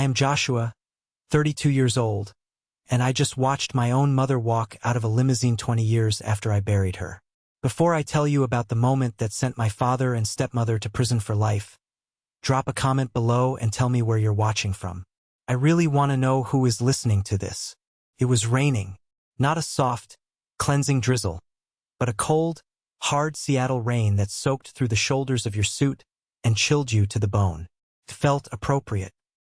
I am Joshua, 32 years old, and I just watched my own mother walk out of a limousine 20 years after I buried her. Before I tell you about the moment that sent my father and stepmother to prison for life, drop a comment below and tell me where you're watching from. I really want to know who is listening to this. It was raining, not a soft, cleansing drizzle, but a cold, hard Seattle rain that soaked through the shoulders of your suit and chilled you to the bone. It felt appropriate.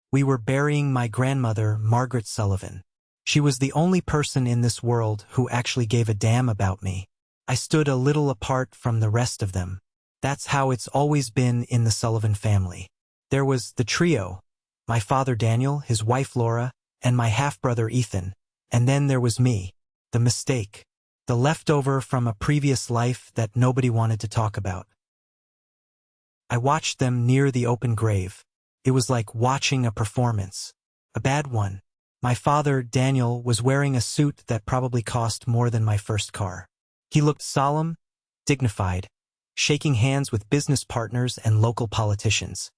We were burying my grandmother, Margaret Sullivan. She was the only person in this world who actually gave a damn about me. I stood a little apart from the rest of them. That's how it's always been in the Sullivan family. There was the trio, my father Daniel, his wife Laura, and my half-brother Ethan. And then there was me, the mistake, the leftover from a previous life that nobody wanted to talk about. I watched them near the open grave. It was like watching a performance. A bad one. My father, Daniel, was wearing a suit that probably cost more than my first car. He looked solemn, dignified, shaking hands with business partners and local politicians.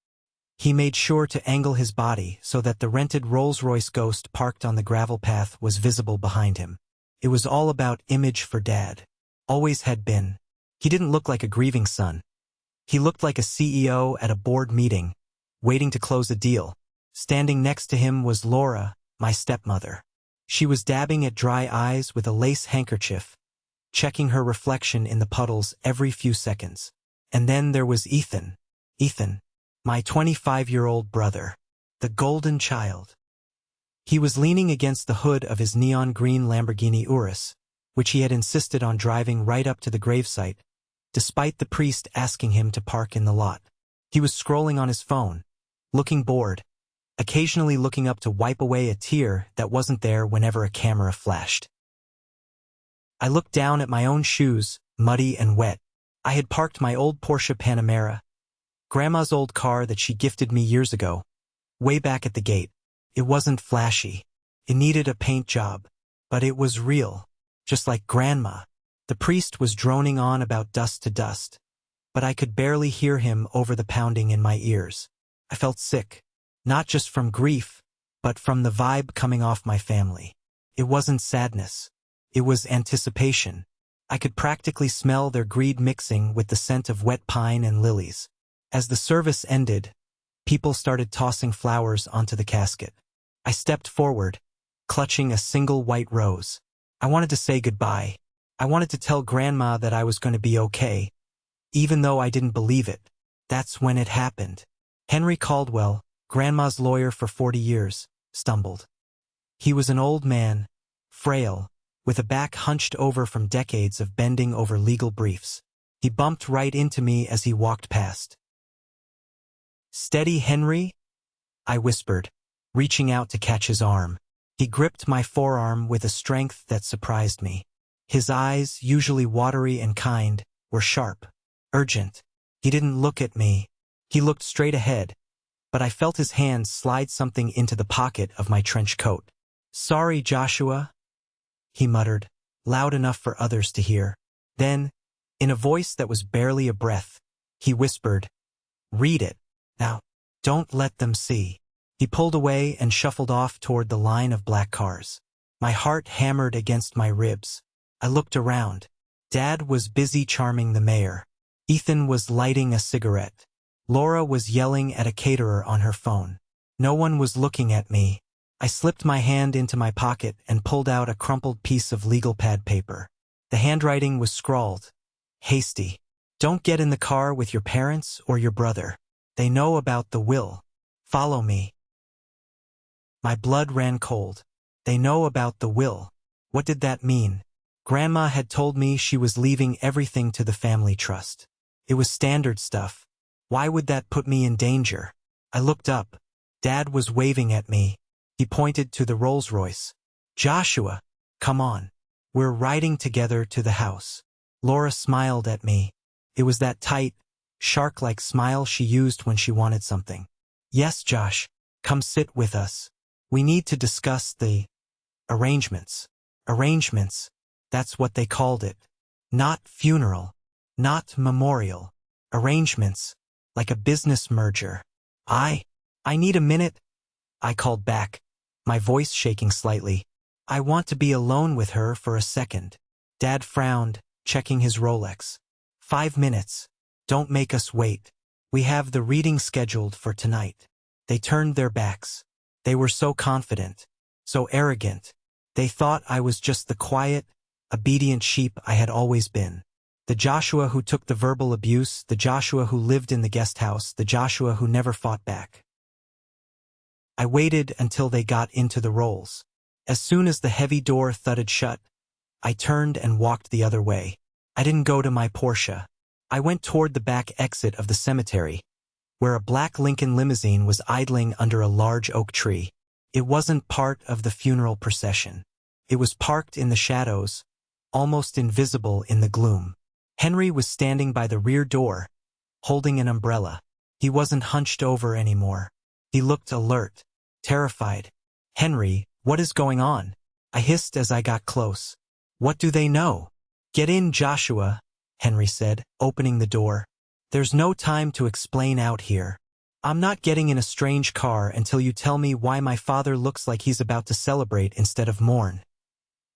He made sure to angle his body so that the rented Rolls-Royce Ghost parked on the gravel path was visible behind him. It was all about image for Dad. Always had been. He didn't look like a grieving son. He looked like a CEO at a board meeting, waiting to close a deal. Standing next to him was Laura, my stepmother. She was dabbing at dry eyes with a lace handkerchief, checking her reflection in the puddles every few seconds. And then there was Ethan. Ethan, my 25-year-old brother, the golden child. He was leaning against the hood of his neon green Lamborghini Urus, which he had insisted on driving right up to the gravesite, despite the priest asking him to park in the lot. He was scrolling on his phone, looking bored, occasionally looking up to wipe away a tear that wasn't there whenever a camera flashed. I looked down at my own shoes, muddy and wet. I had parked my old Porsche Panamera, Grandma's old car that she gifted me years ago, way back at the gate. It wasn't flashy. It needed a paint job, but it was real, just like Grandma. The priest was droning on about dust to dust, but I could barely hear him over the pounding in my ears. I felt sick, not just from grief, but from the vibe coming off my family. It wasn't sadness. It was anticipation. I could practically smell their greed mixing with the scent of wet pine and lilies. As the service ended, people started tossing flowers onto the casket. I stepped forward, clutching a single white rose. I wanted to say goodbye. I wanted to tell Grandma that I was going to be okay, even though I didn't believe it. That's when it happened. Henry Caldwell, Grandma's lawyer for 40 years, stumbled. He was an old man, frail, with a back hunched over from decades of bending over legal briefs. He bumped right into me as he walked past. "Steady, Henry?" I whispered, reaching out to catch his arm. He gripped my forearm with a strength that surprised me. His eyes, usually watery and kind, were sharp, urgent. He didn't look at me. He looked straight ahead, but I felt his hand slide something into the pocket of my trench coat. "Sorry, Joshua," he muttered, loud enough for others to hear. Then, in a voice that was barely a breath, he whispered, "Read it. Now, don't let them see." He pulled away and shuffled off toward the line of black cars. My heart hammered against my ribs. I looked around. Dad was busy charming the mayor. Ethan was lighting a cigarette. Laura was yelling at a caterer on her phone. No one was looking at me. I slipped my hand into my pocket and pulled out a crumpled piece of legal pad paper. The handwriting was scrawled, hasty. "Don't get in the car with your parents or your brother. They know about the will. Follow me." My blood ran cold. They know about the will. What did that mean? Grandma had told me she was leaving everything to the family trust. It was standard stuff. Why would that put me in danger? I looked up. Dad was waving at me. He pointed to the Rolls-Royce. "Joshua, come on. We're riding together to the house." Laura smiled at me. It was that tight, shark-like smile she used when she wanted something. "Yes, Josh, come sit with us. We need to discuss the arrangements." Arrangements, that's what they called it. Not funeral, not memorial. Arrangements, like a business merger. I need a minute," I called back, my voice shaking slightly. I want to be alone with her for a second. Dad frowned, checking his Rolex. 5 minutes. Don't make us wait. We have the reading scheduled for tonight. They turned their backs. They were so confident, so arrogant. They thought I was just the quiet, obedient sheep I had always been. The Joshua who took the verbal abuse, the Joshua who lived in the guest house, the Joshua who never fought back. I waited until they got into the rolls. As soon as the heavy door thudded shut, I turned and walked the other way. I didn't go to my Porsche. I went toward the back exit of the cemetery, where a black Lincoln limousine was idling under a large oak tree. It wasn't part of the funeral procession. It was parked in the shadows, almost invisible in the gloom. Henry was standing by the rear door, holding an umbrella. He wasn't hunched over anymore. He looked alert, terrified. "Henry, what is going on?" I hissed as I got close. "What do they know?" "Get in, Joshua," Henry said, opening the door. "There's no time to explain out here. I'm not getting in a strange car until you tell me why my father looks like he's about to celebrate instead of mourn,"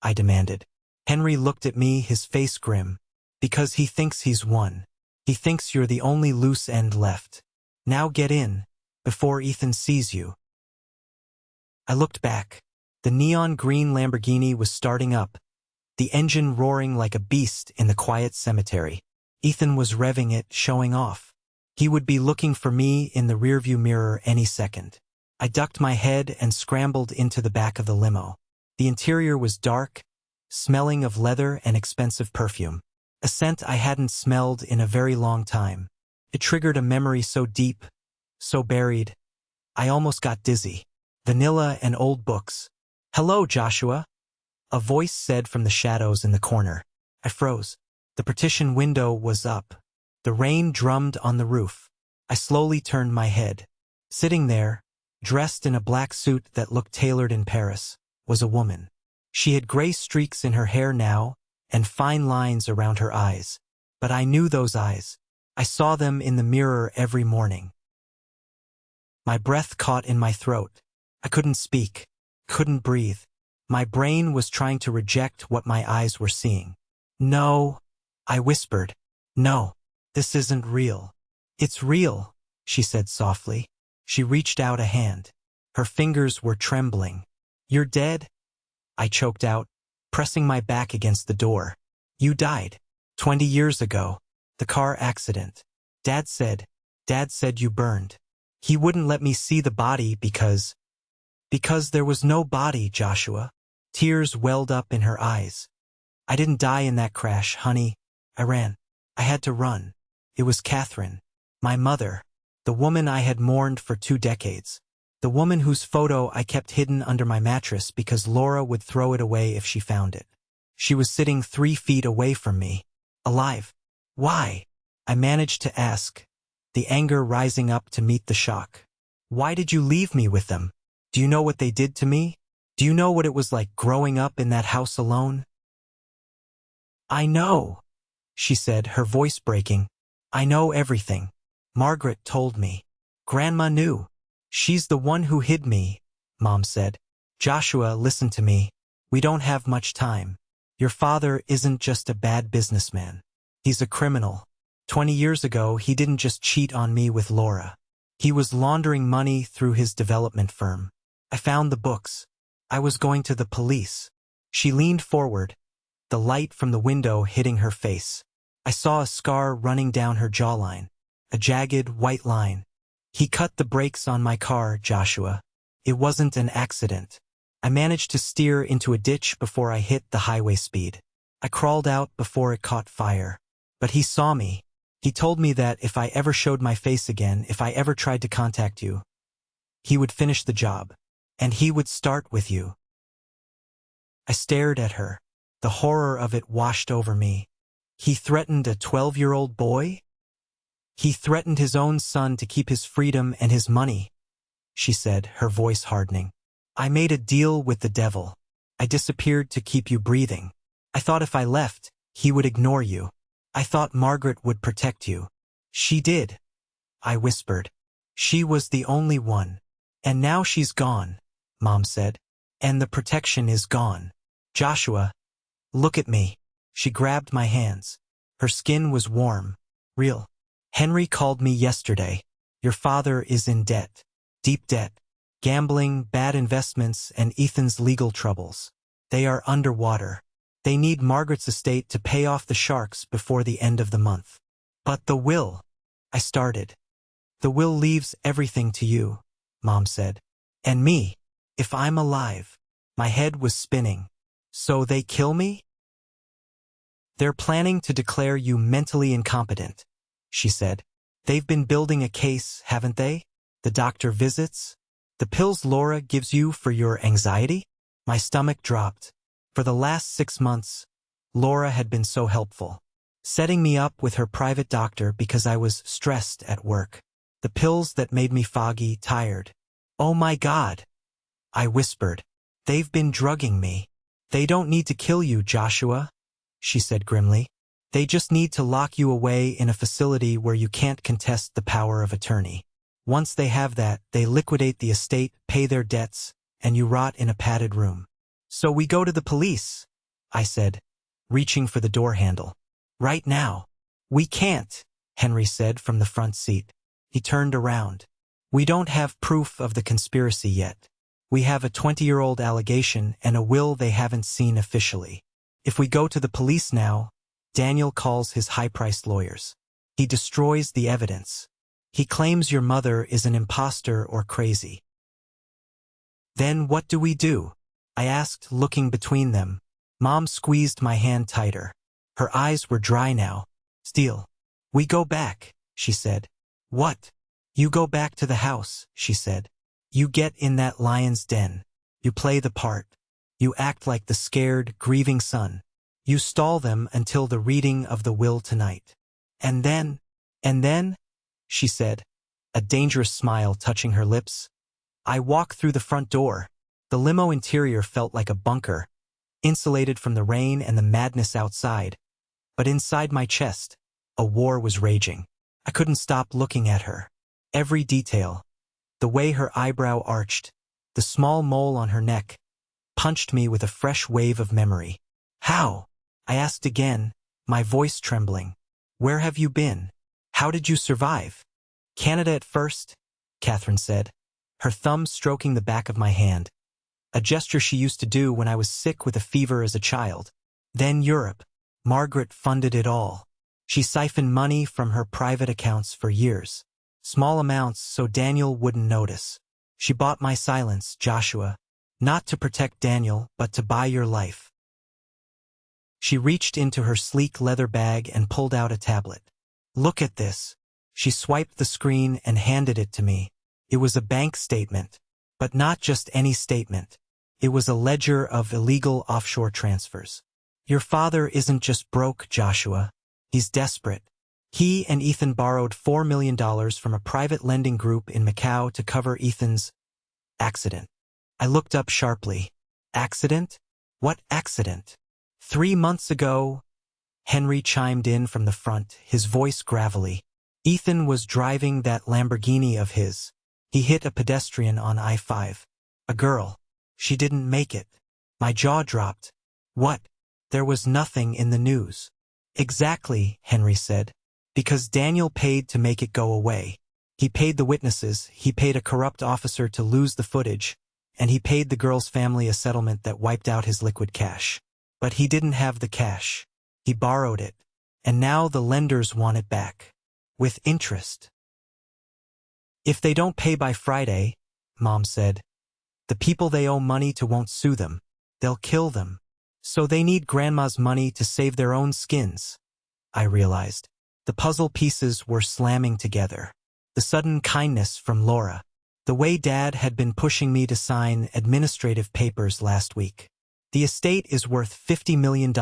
I demanded. Henry looked at me, his face grim. "Because he thinks he's won. He thinks you're the only loose end left. Now get in, before Ethan sees you." I looked back. The neon green Lamborghini was starting up, the engine roaring like a beast in the quiet cemetery. Ethan was revving it, showing off. He would be looking for me in the rearview mirror any second. I ducked my head and scrambled into the back of the limo. The interior was dark, smelling of leather and expensive perfume. A scent I hadn't smelled in a very long time. It triggered a memory so deep, so buried, I almost got dizzy. Vanilla and old books. "Hello, Joshua," a voice said from the shadows in the corner. I froze. The partition window was up. The rain drummed on the roof. I slowly turned my head. Sitting there, dressed in a black suit that looked tailored in Paris, was a woman. She had gray streaks in her hair now, and fine lines around her eyes. But I knew those eyes. I saw them in the mirror every morning. My breath caught in my throat. I couldn't speak, couldn't breathe. My brain was trying to reject what my eyes were seeing. "No," I whispered. "No, this isn't real." "It's real," she said softly. She reached out a hand. Her fingers were trembling. "You're dead?" I choked out, pressing my back against the door. "You died. 20 years ago. The car accident. Dad said you burned. He wouldn't let me see the body because there was no body, Joshua." Tears welled up in her eyes. "I didn't die in that crash, honey. I ran. I had to run. It was Catherine, my mother, the woman I had mourned for 2 decades. The woman whose photo I kept hidden under my mattress because Laura would throw it away if she found it. She was sitting 3 feet away from me, alive. Why?" I managed to ask, the anger rising up to meet the shock. "Why did you leave me with them? Do you know what they did to me? Do you know what it was like growing up in that house alone?" "I know," she said, her voice breaking. "I know everything. Margaret told me. Grandma knew. She's the one who hid me," Mom said. "Joshua, listen to me. We don't have much time. Your father isn't just a bad businessman. He's a criminal. 20 years ago, he didn't just cheat on me with Laura. He was laundering money through his development firm. I found the books. I was going to the police." She leaned forward, the light from the window hitting her face. I saw a scar running down her jawline, a jagged white line. "He cut the brakes on my car, Joshua. It wasn't an accident. I managed to steer into a ditch before I hit the highway speed. I crawled out before it caught fire. But he saw me. He told me that if I ever showed my face again, if I ever tried to contact you, he would finish the job. And he would start with you." I stared at her. The horror of it washed over me. He threatened a 12-year-old boy? He threatened his own son to keep his freedom and his money, she said, her voice hardening. "I made a deal with the devil. I disappeared to keep you breathing. I thought if I left, he would ignore you. I thought Margaret would protect you. She did," I whispered. "She was the only one. And now she's gone, Mom said. And the protection is gone. Joshua, look at me. She grabbed my hands. Her skin was warm, real. Henry called me yesterday. Your father is in debt. Deep debt. Gambling, bad investments, and Ethan's legal troubles. They are underwater. They need Margaret's estate to pay off the sharks before the end of the month. But the will, I started. The will leaves everything to you, Mom said. And me, if I'm alive. My head was spinning. So they kill me? They're planning to declare you mentally incompetent, she said. They've been building a case, haven't they? The doctor visits? The pills Laura gives you for your anxiety? My stomach dropped. For the last 6 months, Laura had been so helpful, setting me up with her private doctor because I was stressed at work. The pills that made me foggy, tired. Oh my God, I whispered. They've been drugging me. They don't need to kill you, Joshua, she said grimly. They just need to lock you away in a facility where you can't contest the power of attorney. Once they have that, they liquidate the estate, pay their debts, and you rot in a padded room. So we go to the police, I said, reaching for the door handle. Right now. We can't, Henry said from the front seat. He turned around. We don't have proof of the conspiracy yet. We have a 20-year-old allegation and a will they haven't seen officially. If we go to the police now, Daniel calls his high-priced lawyers. He destroys the evidence. He claims your mother is an imposter or crazy. Then what do we do? I asked, looking between them. Mom squeezed my hand tighter. Her eyes were dry now. Steele. We go back, she said. What? You go back to the house, she said. You get in that lion's den. You play the part. You act like the scared, grieving son. You stall them until the reading of the will tonight. And then, she said, a dangerous smile touching her lips. I walk through the front door. The limo interior felt like a bunker, insulated from the rain and the madness outside. But inside my chest, a war was raging. I couldn't stop looking at her. Every detail, the way her eyebrow arched, the small mole on her neck, punched me with a fresh wave of memory. How? I asked again, my voice trembling. Where have you been? How did you survive? Canada at first, Catherine said, her thumb stroking the back of my hand, a gesture she used to do when I was sick with a fever as a child. Then Europe. Margaret funded it all. She siphoned money from her private accounts for years. Small amounts so Daniel wouldn't notice. She bought my silence, Joshua. Not to protect Daniel, but to buy your life. She reached into her sleek leather bag and pulled out a tablet. Look at this. She swiped the screen and handed it to me. It was a bank statement. But not just any statement. It was a ledger of illegal offshore transfers. Your father isn't just broke, Joshua. He's desperate. He and Ethan borrowed $4 million from a private lending group in Macau to cover Ethan's accident. I looked up sharply. Accident? What accident? 3 months ago, Henry chimed in from the front, his voice gravelly. Ethan was driving that Lamborghini of his. He hit a pedestrian on I-5. A girl. She didn't make it. My jaw dropped. What? There was nothing in the news. Exactly, Henry said. Because Daniel paid to make it go away. He paid the witnesses, he paid a corrupt officer to lose the footage, and he paid the girl's family a settlement that wiped out his liquid cash. But he didn't have the cash. He borrowed it. And now the lenders want it back. With interest. If they don't pay by Friday, Mom said, the people they owe money to won't sue them. They'll kill them. So they need Grandma's money to save their own skins. I realized. The puzzle pieces were slamming together. The sudden kindness from Laura. The way Dad had been pushing me to sign administrative papers last week. The estate is worth $50 million,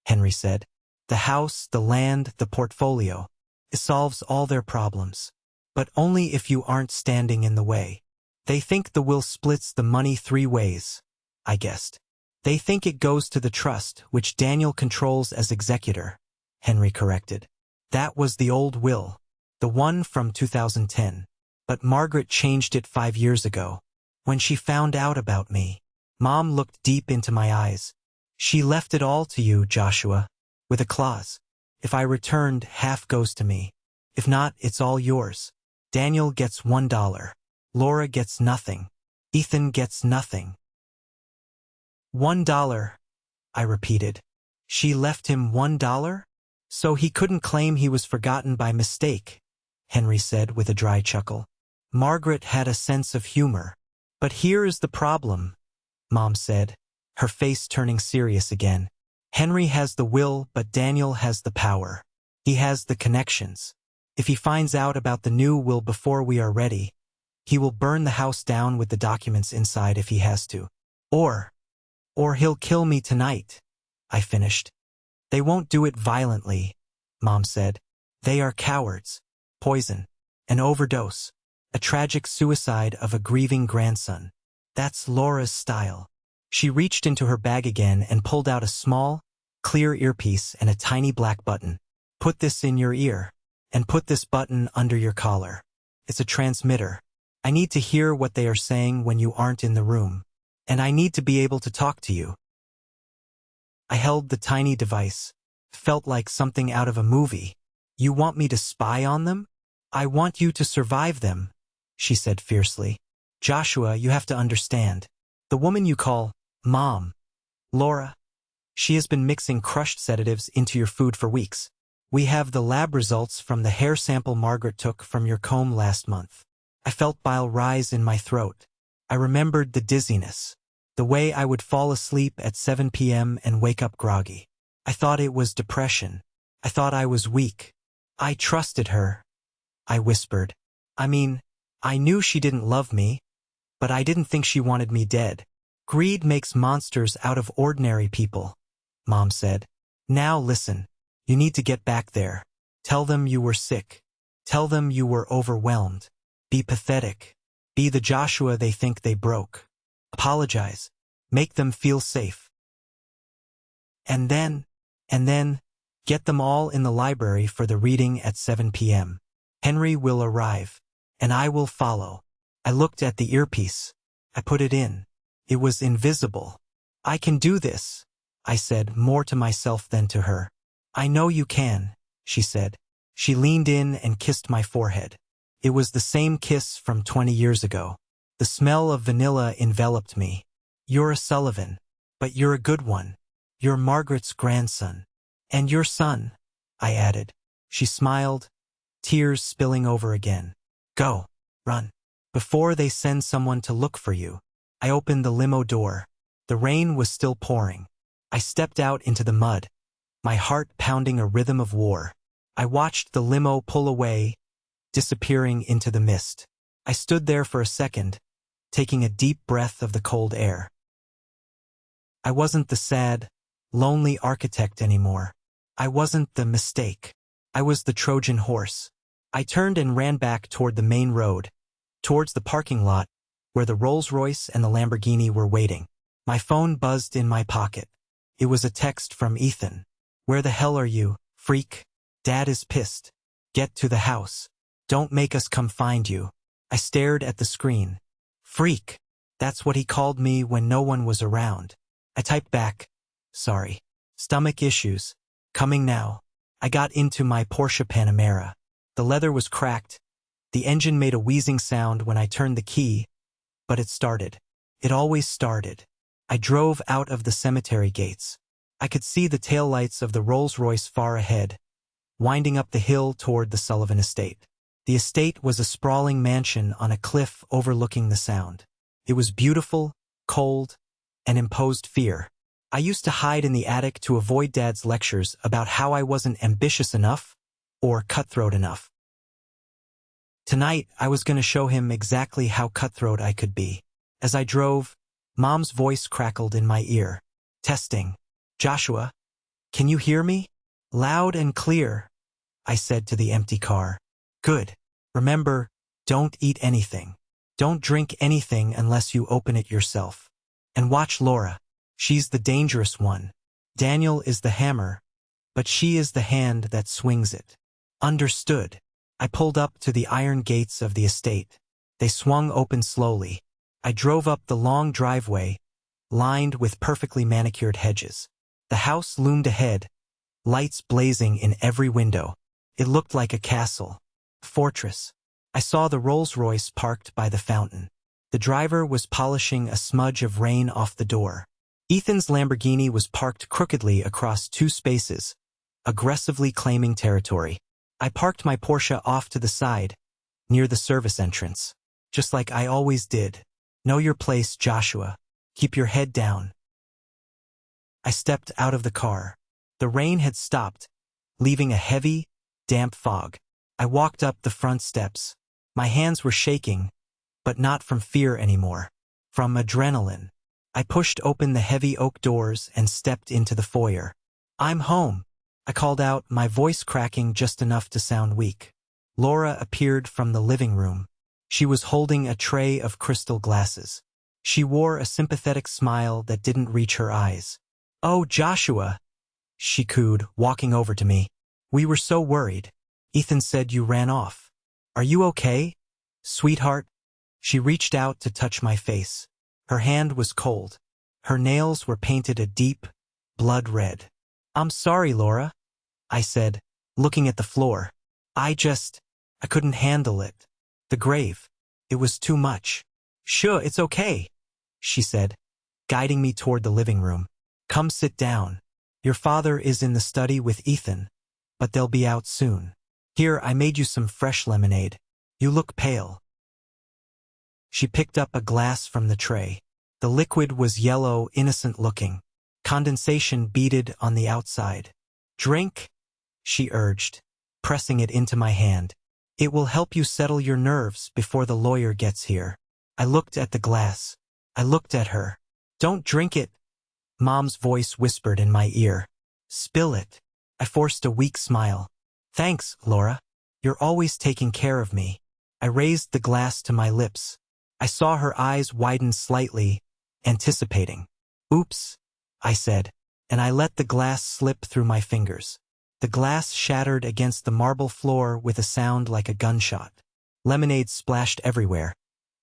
Henry said. The house, the land, the portfolio. It solves all their problems. But only if you aren't standing in the way. They think the will splits the money 3 ways, I guessed. They think it goes to the trust, which Daniel controls as executor, Henry corrected. That was the old will, the one from 2010. But Margaret changed it 5 years ago. When she found out about me, Mom looked deep into my eyes. She left it all to you, Joshua, with a clause. If I returned, half goes to me. If not, it's all yours. Daniel gets $1. Laura gets nothing. Ethan gets nothing. $1, I repeated. She left him $1? So he couldn't claim he was forgotten by mistake, Henry said with a dry chuckle. Margaret had a sense of humor. But here is the problem, Mom said, her face turning serious again. Henry has the will, but Daniel has the power. He has the connections. If he finds out about the new will before we are ready, he will burn the house down with the documents inside if he has to. Or he'll kill me tonight, I finished. They won't do it violently, Mom said. They are cowards. Poison. An overdose. A tragic suicide of a grieving grandson. That's Laura's style. She reached into her bag again and pulled out a small, clear earpiece and a tiny black button. Put this in your ear. And put this button under your collar. It's a transmitter. I need to hear what they are saying when you aren't in the room. And I need to be able to talk to you. I held the tiny device. Felt like something out of a movie. You want me to spy on them? I want you to survive them, she said fiercely. Joshua, you have to understand. The woman you call Mom, Laura, she has been mixing crushed sedatives into your food for weeks. We have the lab results from the hair sample Margaret took from your comb last month. I felt bile rise in my throat. I remembered the dizziness. The way I would fall asleep at 7 p.m. and wake up groggy. I thought it was depression. I thought I was weak. I trusted her, I whispered. I mean, I knew she didn't love me, but I didn't think she wanted me dead. Greed makes monsters out of ordinary people, Mom said. Now listen, you need to get back there. Tell them you were sick. Tell them you were overwhelmed. Be pathetic. Be the Joshua they think they broke. Apologize. Make them feel safe. And then, get them all in the library for the reading at 7 p.m. Henry will arrive, and I will follow. I looked at the earpiece. I put it in. It was invisible. I can do this, I said, more to myself than to her. I know you can, she said. She leaned in and kissed my forehead. It was the same kiss from 20 years ago. The smell of vanilla enveloped me. You're a Sullivan, but you're a good one. You're Margaret's grandson. And your son, I added. She smiled, tears spilling over again. Go, run. Before they send someone to look for you. I opened the limo door. The rain was still pouring. I stepped out into the mud, my heart pounding a rhythm of war. I watched the limo pull away, disappearing into the mist. I stood there for a second, taking a deep breath of the cold air. I wasn't the sad, lonely architect anymore. I wasn't the mistake. I was the Trojan horse. I turned and ran back toward the main road, towards the parking lot, where the Rolls-Royce and the Lamborghini were waiting. My phone buzzed in my pocket. It was a text from Ethan. Where the hell are you, freak? Dad is pissed. Get to the house. Don't make us come find you. I stared at the screen. Freak. That's what he called me when no one was around. I typed back. Sorry. Stomach issues. Coming now. I got into my Porsche Panamera. The leather was cracked. The engine made a wheezing sound when I turned the key, but it started. It always started. I drove out of the cemetery gates. I could see the taillights of the Rolls-Royce far ahead, winding up the hill toward the Sullivan estate. The estate was a sprawling mansion on a cliff overlooking the Sound. It was beautiful, cold, and imposed fear. I used to hide in the attic to avoid Dad's lectures about how I wasn't ambitious enough or cutthroat enough. Tonight, I was going to show him exactly how cutthroat I could be. As I drove, Mom's voice crackled in my ear. Testing. Joshua, can you hear me? Loud and clear, I said to the empty car. Good. Remember, don't eat anything. Don't drink anything unless you open it yourself. And watch Laura. She's the dangerous one. Daniel is the hammer, but she is the hand that swings it. Understood. I pulled up to the iron gates of the estate. They swung open slowly. I drove up the long driveway, lined with perfectly manicured hedges. The house loomed ahead, lights blazing in every window. It looked like a castle, a fortress. I saw the Rolls-Royce parked by the fountain. The driver was polishing a smudge of rain off the door. Ethan's Lamborghini was parked crookedly across two spaces, aggressively claiming territory. I parked my Porsche off to the side, near the service entrance. Just like I always did. Know your place, Joshua. Keep your head down. I stepped out of the car. The rain had stopped, leaving a heavy, damp fog. I walked up the front steps. My hands were shaking, but not from fear anymore. From adrenaline. I pushed open the heavy oak doors and stepped into the foyer. I'm home, I called out, my voice cracking just enough to sound weak. Laura appeared from the living room. She was holding a tray of crystal glasses. She wore a sympathetic smile that didn't reach her eyes. "Oh, Joshua," she cooed, walking over to me. "We were so worried. Ethan said you ran off. Are you okay, sweetheart?" She reached out to touch my face. Her hand was cold. Her nails were painted a deep, blood red. "I'm sorry, Laura," I said, looking at the floor. I couldn't handle it. The grave. It was too much. "Sure, it's okay," she said, guiding me toward the living room. "Come sit down. Your father is in the study with Ethan, but they'll be out soon. Here, I made you some fresh lemonade. You look pale." She picked up a glass from the tray. The liquid was yellow, innocent-looking. Condensation beaded on the outside. "Drink," she urged, pressing it into my hand. "It will help you settle your nerves before the lawyer gets here." I looked at the glass. I looked at her. "Don't drink it," Mom's voice whispered in my ear. "Spill it." I forced a weak smile. "Thanks, Laura. You're always taking care of me." I raised the glass to my lips. I saw her eyes widen slightly, anticipating. "Oops," I said, and I let the glass slip through my fingers. The glass shattered against the marble floor with a sound like a gunshot. Lemonade splashed everywhere,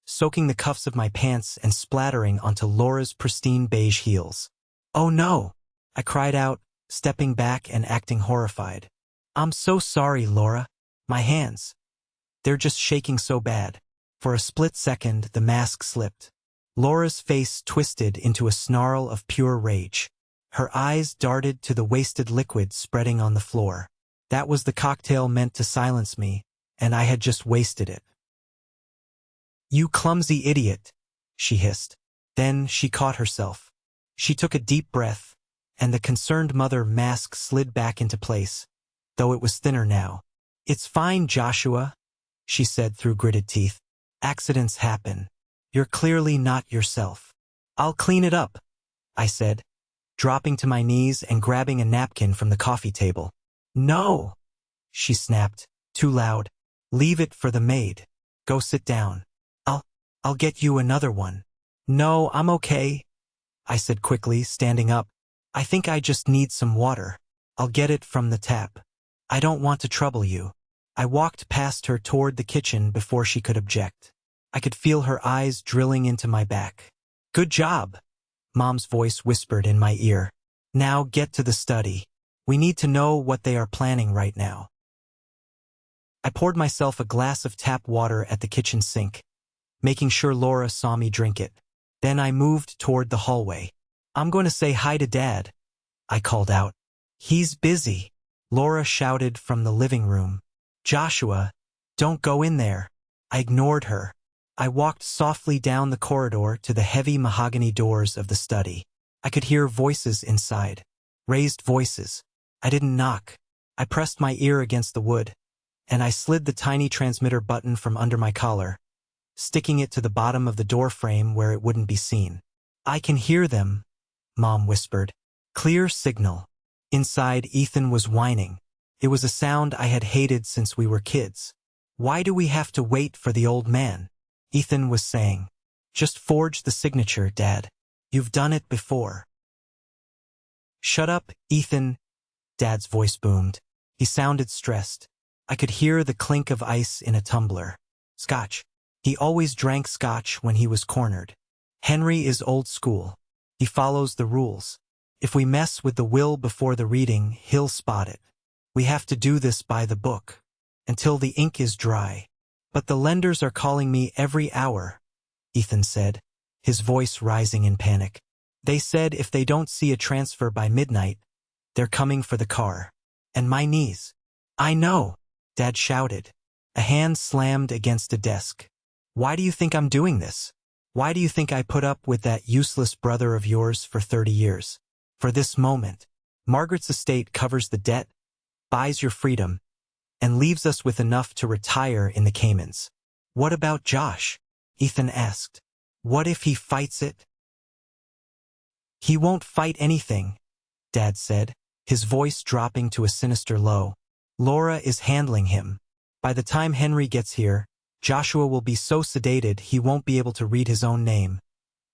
soaking the cuffs of my pants and splattering onto Laura's pristine beige heels. "Oh no!" I cried out, stepping back and acting horrified. "I'm so sorry, Laura. My hands. They're just shaking so bad." For a split second, the mask slipped. Laura's face twisted into a snarl of pure rage. Her eyes darted to the wasted liquid spreading on the floor. That was the cocktail meant to silence me, and I had just wasted it. "You clumsy idiot," she hissed. Then she caught herself. She took a deep breath, and the concerned mother mask slid back into place, though it was thinner now. "It's fine, Joshua," she said through gritted teeth. "Accidents happen. You're clearly not yourself." "I'll clean it up," I said, dropping to my knees and grabbing a napkin from the coffee table. "No," she snapped, too loud. "Leave it for the maid. Go sit down. I'll get you another one." "No, I'm okay," I said quickly, standing up. "I think I just need some water. I'll get it from the tap. I don't want to trouble you." I walked past her toward the kitchen before she could object. I could feel her eyes drilling into my back. "Good job," Mom's voice whispered in my ear. "Now get to the study. We need to know what they are planning right now." I poured myself a glass of tap water at the kitchen sink, making sure Laura saw me drink it. Then I moved toward the hallway. "I'm going to say hi to Dad," I called out. "He's busy," Laura shouted from the living room. "Joshua, don't go in there." I ignored her. I walked softly down the corridor to the heavy mahogany doors of the study. I could hear voices inside. Raised voices. I didn't knock. I pressed my ear against the wood, and I slid the tiny transmitter button from under my collar, sticking it to the bottom of the door frame where it wouldn't be seen. "I can hear them," Mom whispered. "Clear signal." Inside, Ethan was whining. It was a sound I had hated since we were kids. "Why do we have to wait for the old man?" Ethan was saying. "Just forge the signature, Dad. You've done it before." "Shut up, Ethan," Dad's voice boomed. He sounded stressed. I could hear the clink of ice in a tumbler. "Scotch," He always drank scotch when he was cornered. Henry is old school. He follows the rules. If we mess with the will before the reading, he'll spot it. We have to do this by the book. Until the ink is dry. But the lenders are calling me every hour, Ethan said, his voice rising in panic. They said if they don't see a transfer by midnight, they're coming for the car. And my knees. I know, Dad shouted. A hand slammed against a desk. Why do you think I'm doing this? Why do you think I put up with that useless brother of yours for 30 years? For this moment. Margaret's estate covers the debt, buys your freedom, and leaves us with enough to retire in the Caymans. What about Josh? Ethan asked. What if he fights it? He won't fight anything, Dad said, his voice dropping to a sinister low. Laura is handling him. By the time Henry gets here, Joshua will be so sedated he won't be able to read his own name,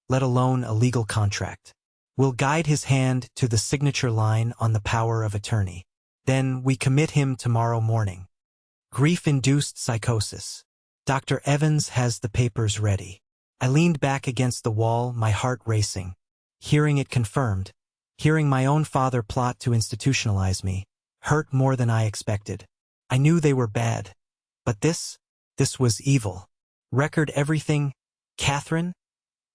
let alone a legal contract. We'll guide his hand to the signature line on the power of attorney. Then we commit him tomorrow morning. Grief-induced psychosis. Dr. Evans has the papers ready. I leaned back against the wall, my heart racing. Hearing it confirmed, hearing my own father plot to institutionalize me, hurt more than I expected. I knew they were bad. But this was evil. Record everything, Catherine?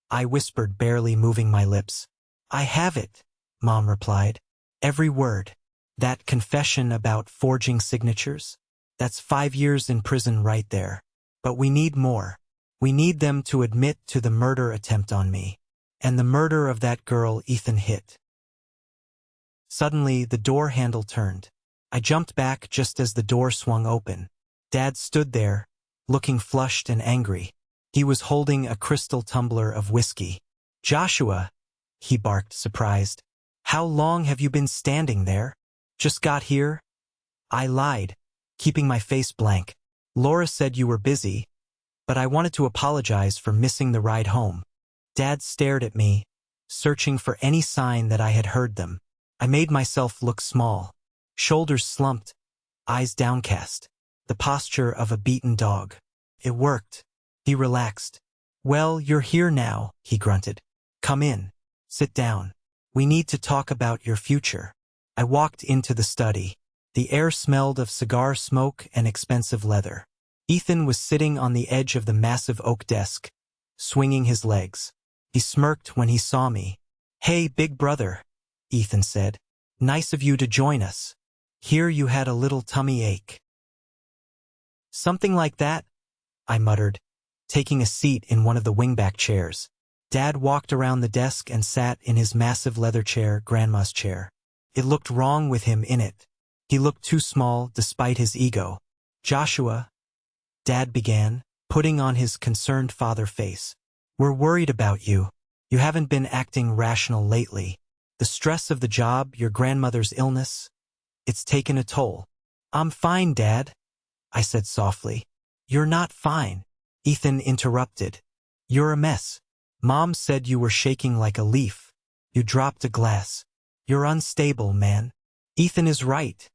I whispered, barely moving my lips. I have it, Mom replied. Every word. That confession about forging signatures? That's 5 years in prison right there. But we need more. We need them to admit to the murder attempt on me. And the murder of that girl Ethan hit. Suddenly, the door handle turned. I jumped back just as the door swung open. Dad stood there, looking flushed and angry. He was holding a crystal tumbler of whiskey. Joshua, he barked, surprised. How long have you been standing there? Just got here? I lied, keeping my face blank. Laura said you were busy, but I wanted to apologize for missing the ride home. Dad stared at me, searching for any sign that I had heard them. I made myself look small, shoulders slumped, eyes downcast, the posture of a beaten dog. It worked. He relaxed. Well, you're here now, he grunted. Come in. Sit down. We need to talk about your future. I walked into the study. The air smelled of cigar smoke and expensive leather. Ethan was sitting on the edge of the massive oak desk, swinging his legs. He smirked when he saw me. Hey, big brother, Ethan said. Nice of you to join us. Hear you had a little tummy ache. Something like that, I muttered, taking a seat in one of the wingback chairs. Dad walked around the desk and sat in his massive leather chair, Grandma's chair. It looked wrong with him in it. He looked too small despite his ego. Joshua, Dad began, putting on his concerned father face. We're worried about you. You haven't been acting rational lately. The stress of the job, your grandmother's illness, it's taken a toll. I'm fine, Dad, I said softly. You're not fine, Ethan interrupted. You're a mess. Mom said you were shaking like a leaf. You dropped a glass. You're unstable, man. Ethan is right,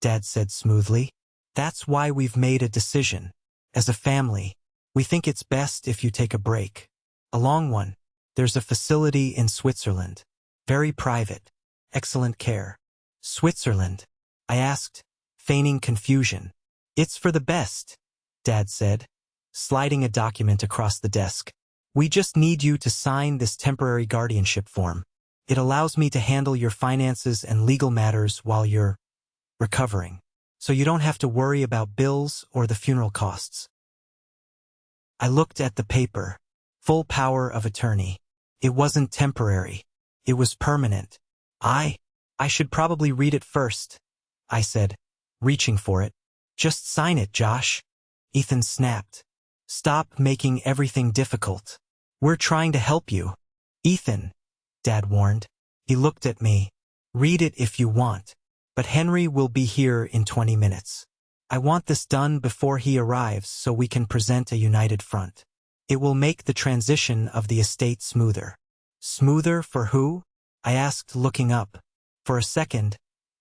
Dad said smoothly. That's why we've made a decision. As a family, we think it's best if you take a break. A long one. There's a facility in Switzerland. Very private. Excellent care. Switzerland? I asked, feigning confusion. It's for the best, Dad said, sliding a document across the desk. We just need you to sign this temporary guardianship form. It allows me to handle your finances and legal matters while you're recovering, so you don't have to worry about bills or the funeral costs. I looked at the paper. Full power of attorney. It wasn't temporary. It was permanent. I should probably read it first, I said, reaching for it. Just sign it, Josh. Ethan snapped. Stop making everything difficult. We're trying to help you. Ethan, Dad warned. He looked at me. Read it if you want. But Henry will be here in 20 minutes. I want this done before he arrives so we can present a united front. It will make the transition of the estate smoother. Smoother for who? I asked, looking up. For a second,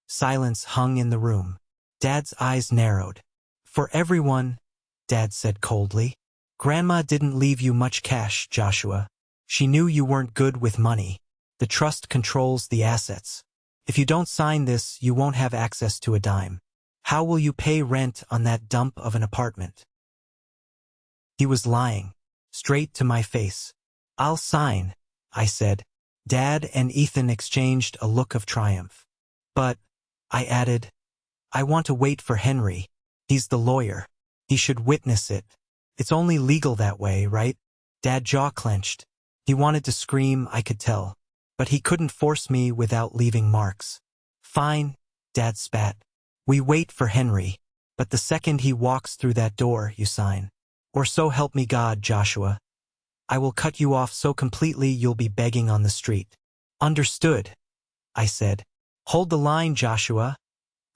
silence hung in the room. Dad's eyes narrowed. For everyone, Dad said coldly. Grandma didn't leave you much cash, Joshua. She knew you weren't good with money. The trust controls the assets. If you don't sign this, you won't have access to a dime. How will you pay rent on that dump of an apartment? He was lying, straight to my face. I'll sign, I said. Dad and Ethan exchanged a look of triumph. But, I added, I want to wait for Henry. He's the lawyer. He should witness it. It's only legal that way, right? Dad jaw clenched. He wanted to scream, I could tell. But he couldn't force me without leaving marks. Fine, Dad spat. We wait for Henry. But the second he walks through that door, you sign. Or so help me God, Joshua. I will cut you off so completely you'll be begging on the street. Understood, I said. Hold the line, Joshua,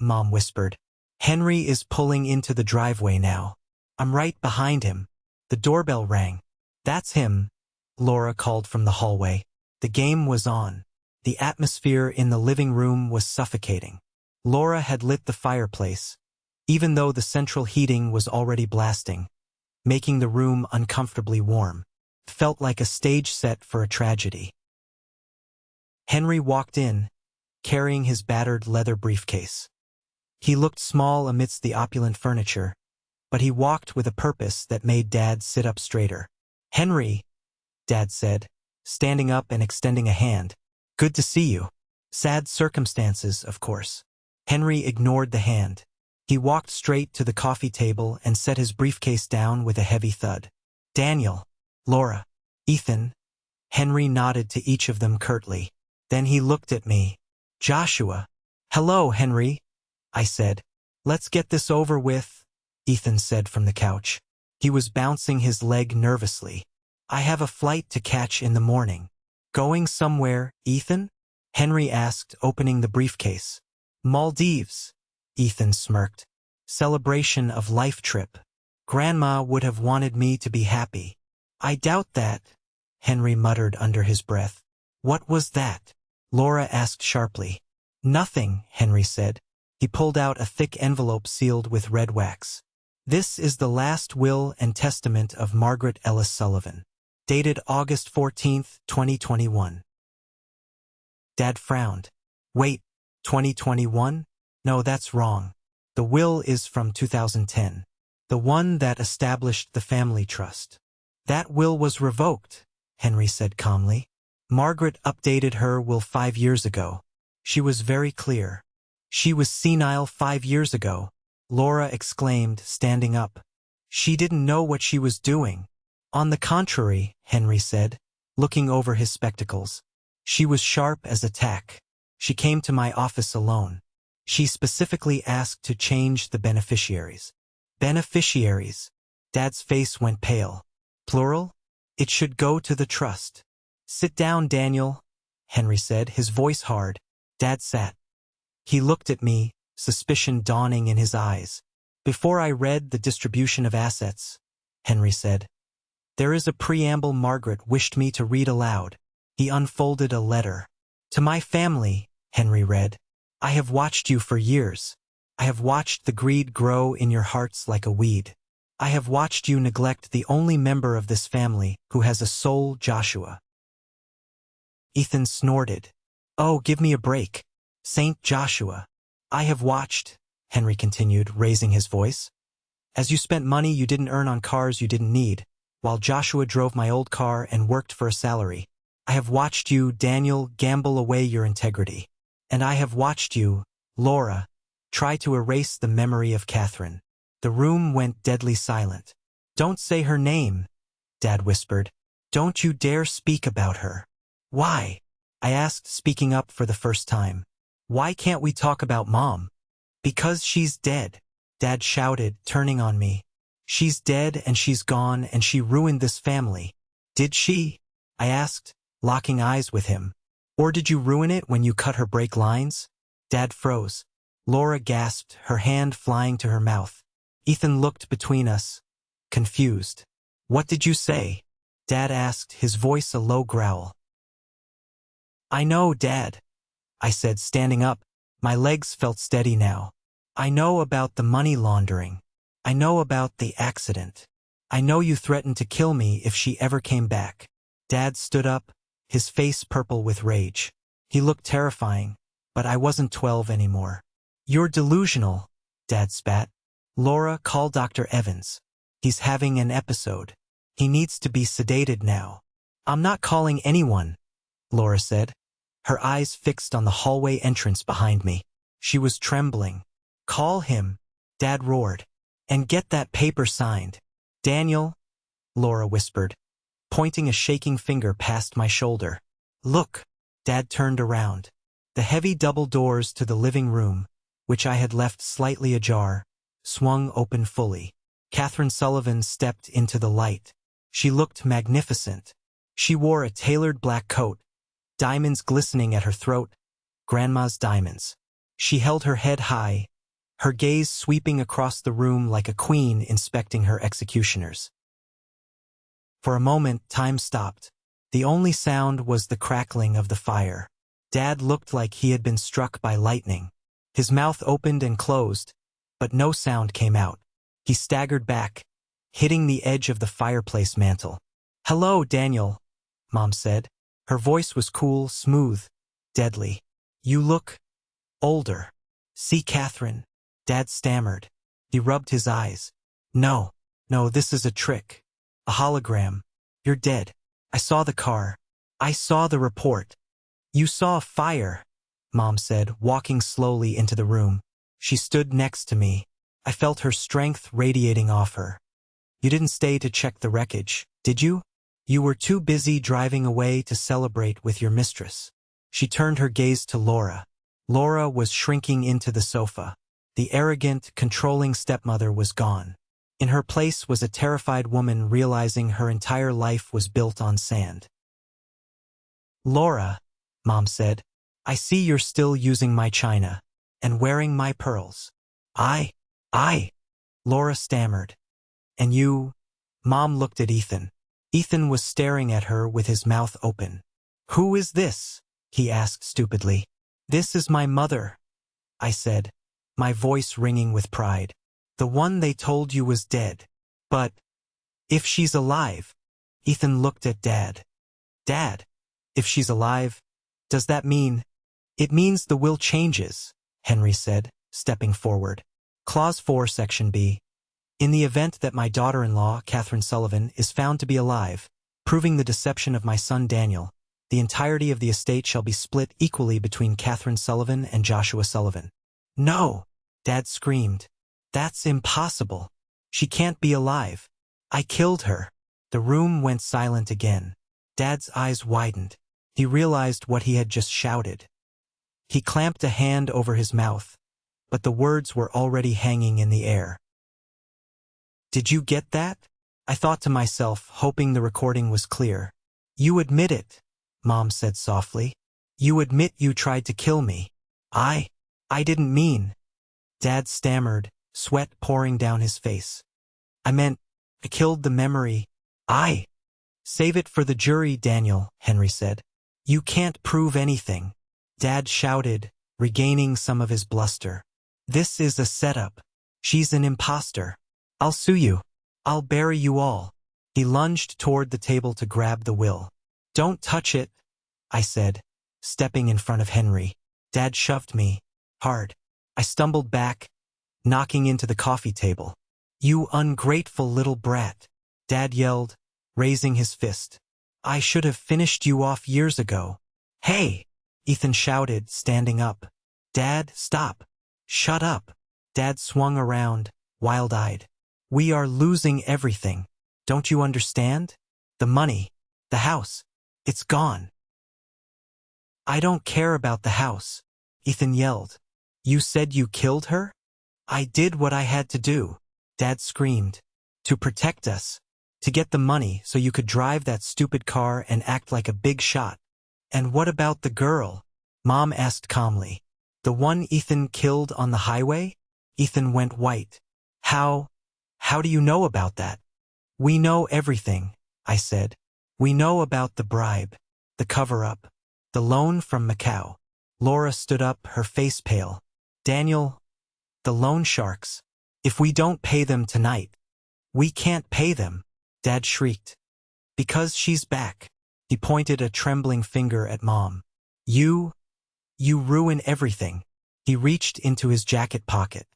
Mom whispered. Henry is pulling into the driveway now. I'm right behind him. The doorbell rang. That's him, Laura called from the hallway. The game was on. The atmosphere in the living room was suffocating. Laura had lit the fireplace, even though the central heating was already blasting, making the room uncomfortably warm. It felt like a stage set for a tragedy. Henry walked in, carrying his battered leather briefcase. He looked small amidst the opulent furniture, but he walked with a purpose that made Dad sit up straighter. Henry, Dad said, standing up and extending a hand. Good to see you. Sad circumstances, of course. Henry ignored the hand. He walked straight to the coffee table and set his briefcase down with a heavy thud. Daniel, Laura, Ethan. Henry nodded to each of them curtly. Then he looked at me. Joshua. Hello, Henry, I said. Let's get this over with, Ethan said from the couch. He was bouncing his leg nervously. I have a flight to catch in the morning. Going somewhere, Ethan? Henry asked, opening the briefcase. Maldives, Ethan smirked. Celebration of life trip. Grandma would have wanted me to be happy. I doubt that, Henry muttered under his breath. What was that? Laura asked sharply. Nothing, Henry said. He pulled out a thick envelope sealed with red wax. This is the last will and testament of Margaret Ellis Sullivan. Dated August 14, 2021. Dad frowned. Wait, 2021? No, that's wrong. The will is from 2010. The one that established the family trust. That will was revoked, Henry said calmly. Margaret updated her will 5 years ago. She was very clear. She was senile 5 years ago, Laura exclaimed, standing up. She didn't know what she was doing. On the contrary, Henry said, looking over his spectacles. She was sharp as a tack. She came to my office alone. She specifically asked to change the beneficiaries. Beneficiaries. Dad's face went pale. Plural? It should go to the trust. Sit down, Daniel, Henry said, his voice hard. Dad sat. He looked at me, suspicion dawning in his eyes. Before I read the distribution of assets, Henry said. There is a preamble Margaret wished me to read aloud. He unfolded a letter. To my family, Henry read. I have watched you for years. I have watched the greed grow in your hearts like a weed. I have watched you neglect the only member of this family who has a soul, Joshua. Ethan snorted. Oh, give me a break. Saint Joshua. I have watched, Henry continued, raising his voice. As you spent money you didn't earn on cars you didn't need, while Joshua drove my old car and worked for a salary. I have watched you, Daniel, gamble away your integrity. And I have watched you, Laura, try to erase the memory of Catherine. The room went deadly silent. Don't say her name, Dad whispered. Don't you dare speak about her. Why? I asked, speaking up for the first time. Why can't we talk about Mom? Because she's dead, Dad shouted, turning on me. She's dead and she's gone and she ruined this family. Did she? I asked, locking eyes with him. Or did you ruin it when you cut her brake lines? Dad froze. Laura gasped, her hand flying to her mouth. Ethan looked between us, confused. What did you say? Dad asked, his voice a low growl. I know, Dad, I said, standing up. My legs felt steady now. I know about the money laundering. I know about the accident. I know you threatened to kill me if she ever came back. Dad stood up, his face purple with rage. He looked terrifying, but I wasn't 12 anymore. You're delusional, Dad spat. Laura, call Dr. Evans. He's having an episode. He needs to be sedated now. I'm not calling anyone, Laura said, her eyes fixed on the hallway entrance behind me. She was trembling. Call him, Dad roared. And get that paper signed. Daniel, Laura whispered, pointing a shaking finger past my shoulder. Look, Dad turned around. The heavy double doors to the living room, which I had left slightly ajar, swung open fully. Catherine Sullivan stepped into the light. She looked magnificent. She wore a tailored black coat, diamonds glistening at her throat, Grandma's diamonds. She held her head high, her gaze sweeping across the room like a queen inspecting her executioners. For a moment, time stopped. The only sound was the crackling of the fire. Dad looked like he had been struck by lightning. His mouth opened and closed, but no sound came out. He staggered back, hitting the edge of the fireplace mantel. Hello, Daniel, Mom said. Her voice was cool, smooth, deadly. You look older. See, Catherine, Dad stammered. He rubbed his eyes. No, this is a trick. A hologram. You're dead. I saw the car. I saw the report. You saw a fire, Mom said, walking slowly into the room. She stood next to me. I felt her strength radiating off her. You didn't stay to check the wreckage, did you? You were too busy driving away to celebrate with your mistress. She turned her gaze to Laura. Laura was shrinking into the sofa. The arrogant, controlling stepmother was gone. In her place was a terrified woman realizing her entire life was built on sand. Laura, Mom said, I see you're still using my china and wearing my pearls. I, Laura stammered. And you? Mom looked at Ethan. Ethan was staring at her with his mouth open. Who is this? He asked stupidly. This is my mother, I said, my voice ringing with pride. The one they told you was dead. But if she's alive, Ethan looked at Dad. Dad, if she's alive, does that mean? It means the will changes, Henry said, stepping forward. Clause 4, Section B. In the event that my daughter-in-law, Catherine Sullivan, is found to be alive, proving the deception of my son Daniel, the entirety of the estate shall be split equally between Catherine Sullivan and Joshua Sullivan. No, Dad screamed. That's impossible. She can't be alive. I killed her. The room went silent again. Dad's eyes widened. He realized what he had just shouted. He clamped a hand over his mouth, but the words were already hanging in the air. Did you get that? I thought to myself, hoping the recording was clear. You admit it, Mom said softly. You admit you tried to kill me. I didn't mean. Dad stammered, sweat pouring down his face. I meant, I killed the memory. Save it for the jury, Daniel, Henry said. You can't prove anything. Dad shouted, regaining some of his bluster. This is a setup. She's an imposter. I'll sue you. I'll bury you all. He lunged toward the table to grab the will. Don't touch it, I said, stepping in front of Henry. Dad shoved me hard. I stumbled back, knocking into the coffee table. You ungrateful little brat, Dad yelled, raising his fist. I should have finished you off years ago. Hey, Ethan shouted, standing up. Dad, stop. Shut up. Dad swung around, wild-eyed. We are losing everything. Don't you understand? The money, the house, it's gone. I don't care about the house, Ethan yelled. You said you killed her? I did what I had to do, Dad screamed. To protect us. To get the money so you could drive that stupid car and act like a big shot. And what about the girl? Mom asked calmly. The one Ethan killed on the highway? Ethan went white. How do you know about that? We know everything, I said. We know about the bribe, the cover-up, the loan from Macau. Laura stood up, her face pale. Daniel, the loan sharks. If we don't pay them tonight, We can't pay them, Dad shrieked. Because she's back. He pointed a trembling finger at Mom. You ruin everything. He reached into his jacket pocket.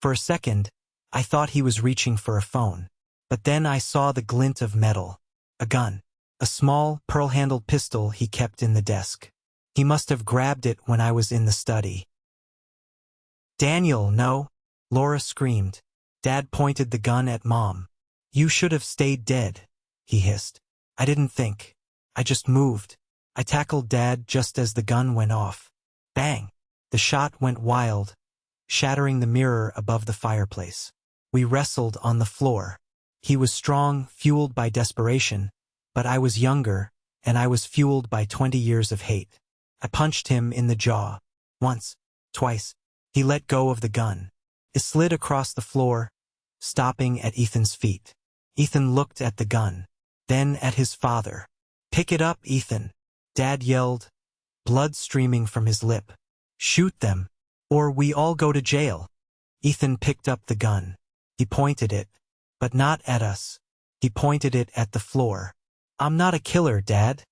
For a second, I thought he was reaching for a phone. But then I saw the glint of metal. A gun. A small, pearl-handled pistol he kept in the desk. He must have grabbed it when I was in the study. Daniel, no! Laura screamed. Dad pointed the gun at Mom. You should have stayed dead, he hissed. I didn't think. I just moved. I tackled Dad just as the gun went off. Bang! The shot went wild, shattering the mirror above the fireplace. We wrestled on the floor. He was strong, fueled by desperation, but I was younger, and I was fueled by 20 years of hate. I punched him in the jaw. Once, twice. He let go of the gun. It slid across the floor, stopping at Ethan's feet. Ethan looked at the gun, then at his father. Pick it up, Ethan, Dad yelled, blood streaming from his lip. Shoot them, or we all go to jail. Ethan picked up the gun. He pointed it, but not at us. He pointed it at the floor. I'm not a killer, Dad,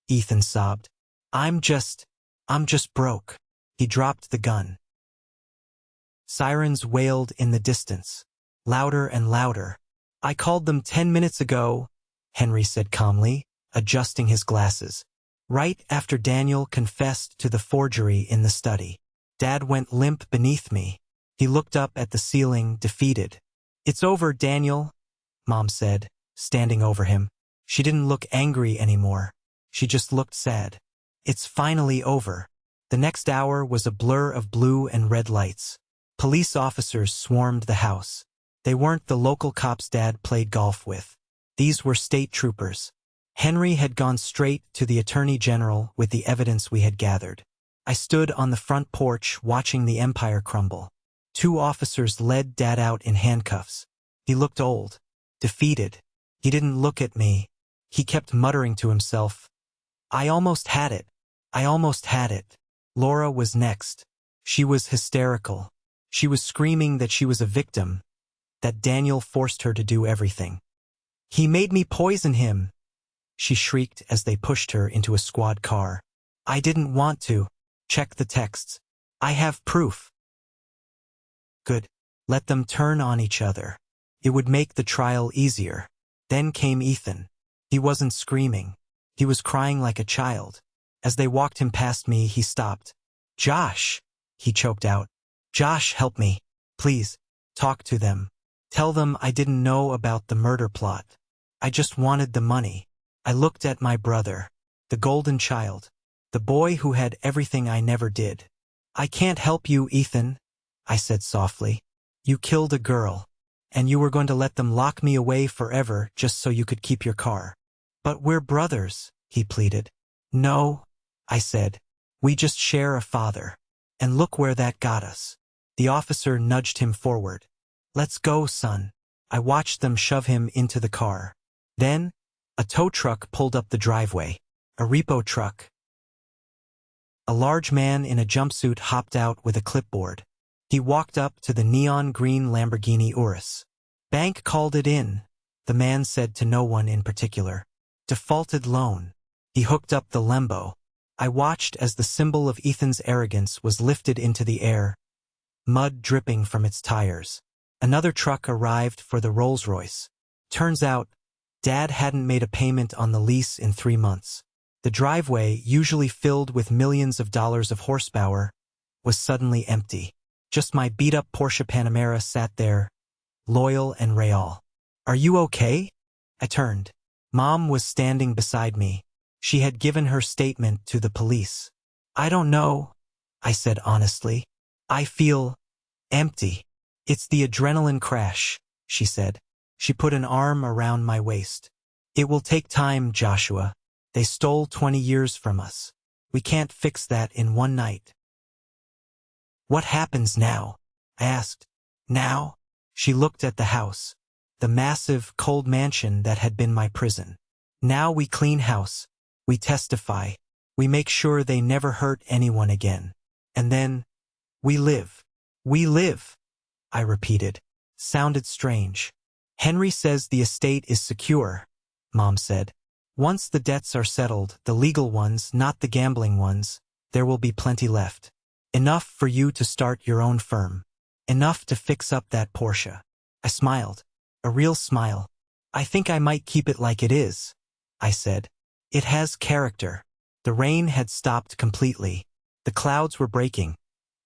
Ethan sobbed. I'm just broke. He dropped the gun. Sirens wailed in the distance, louder and louder. I called them 10 minutes ago, Henry said calmly, adjusting his glasses. Right after Daniel confessed to the forgery in the study. Dad went limp beneath me. He looked up at the ceiling, defeated. It's over, Daniel, Mom said, standing over him. She didn't look angry anymore. She just looked sad. It's finally over. The next hour was a blur of blue and red lights. Police officers swarmed the house. They weren't the local cops Dad played golf with. These were state troopers. Henry had gone straight to the Attorney General with the evidence we had gathered. I stood on the front porch watching the empire crumble. 2 officers led Dad out in handcuffs. He looked old, defeated. He didn't look at me. He kept muttering to himself. I almost had it. I almost had it. Laura was next. She was hysterical. She was screaming that she was a victim, that Daniel forced her to do everything. He made me poison him, she shrieked as they pushed her into a squad car. I didn't want to. Check the texts. I have proof. Good. Let them turn on each other. It would make the trial easier. Then came Ethan. He wasn't screaming. He was crying like a child. As they walked him past me, he stopped. Josh, he choked out. Josh, help me. Please. Talk to them. Tell them I didn't know about the murder plot. I just wanted the money. I looked at my brother, the golden child, the boy who had everything I never did. I can't help you, Ethan, I said softly. You killed a girl, and you were going to let them lock me away forever just so you could keep your car. But we're brothers, he pleaded. No, I said. We just share a father. And look where that got us. The officer nudged him forward. Let's go, son. I watched them shove him into the car. Then, a tow truck pulled up the driveway. A repo truck. A large man in a jumpsuit hopped out with a clipboard. He walked up to the neon green Lamborghini Urus. Bank called it in, the man said to no one in particular. Defaulted loan. He hooked up the Lembo. I watched as the symbol of Ethan's arrogance was lifted into the air, mud dripping from its tires. Another truck arrived for the Rolls-Royce. Turns out, Dad hadn't made a payment on the lease in 3 months. The driveway, usually filled with millions of dollars of horsepower, was suddenly empty. Just my beat-up Porsche Panamera sat there, loyal and real. Are you okay? I turned. Mom was standing beside me. She had given her statement to the police. I don't know, I said honestly. I feel empty. It's the adrenaline crash, she said. She put an arm around my waist. It will take time, Joshua. They stole 20 years from us. We can't fix that in one night. What happens now? I asked. Now? She looked at the house, the massive, cold mansion that had been my prison. Now we clean house. We testify. We make sure they never hurt anyone again. And then, we live. We live, I repeated. Sounded strange. Henry says the estate is secure, Mom said. Once the debts are settled, the legal ones, not the gambling ones, there will be plenty left. Enough for you to start your own firm. Enough to fix up that Porsche. I smiled. A real smile. I think I might keep it like it is, I said. It has character. The rain had stopped completely. The clouds were breaking,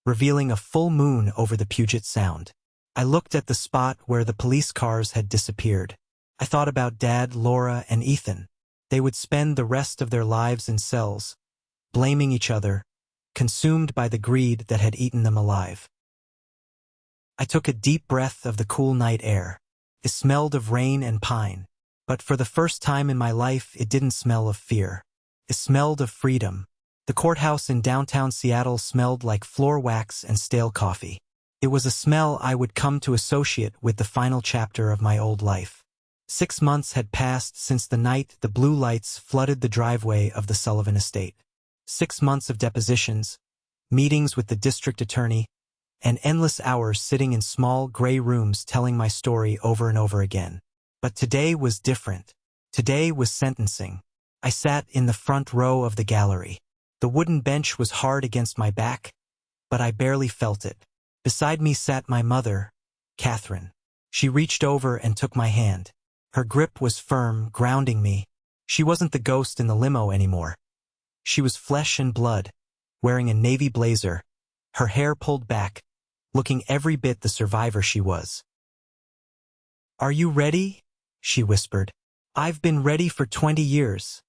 revealing a full moon over the Puget Sound. I looked at the spot where the police cars had disappeared. I thought about Dad, Laura, and Ethan. They would spend the rest of their lives in cells, blaming each other, consumed by the greed that had eaten them alive. I took a deep breath of the cool night air. It smelled of rain and pine, but for the first time in my life it didn't smell of fear. It smelled of freedom. The courthouse in downtown Seattle smelled like floor wax and stale coffee. It was a smell I would come to associate with the final chapter of my old life. 6 months had passed since the night the blue lights flooded the driveway of the Sullivan estate. 6 months of depositions, meetings with the district attorney, and endless hours sitting in small gray rooms telling my story over and over again. But today was different. Today was sentencing. I sat in the front row of the gallery. The wooden bench was hard against my back, but I barely felt it. Beside me sat my mother, Catherine. She reached over and took my hand. Her grip was firm, grounding me. She wasn't the ghost in the limo anymore. She was flesh and blood, wearing a navy blazer, her hair pulled back, looking every bit the survivor she was. "Are you ready?" she whispered. "I've been ready for 20 years,"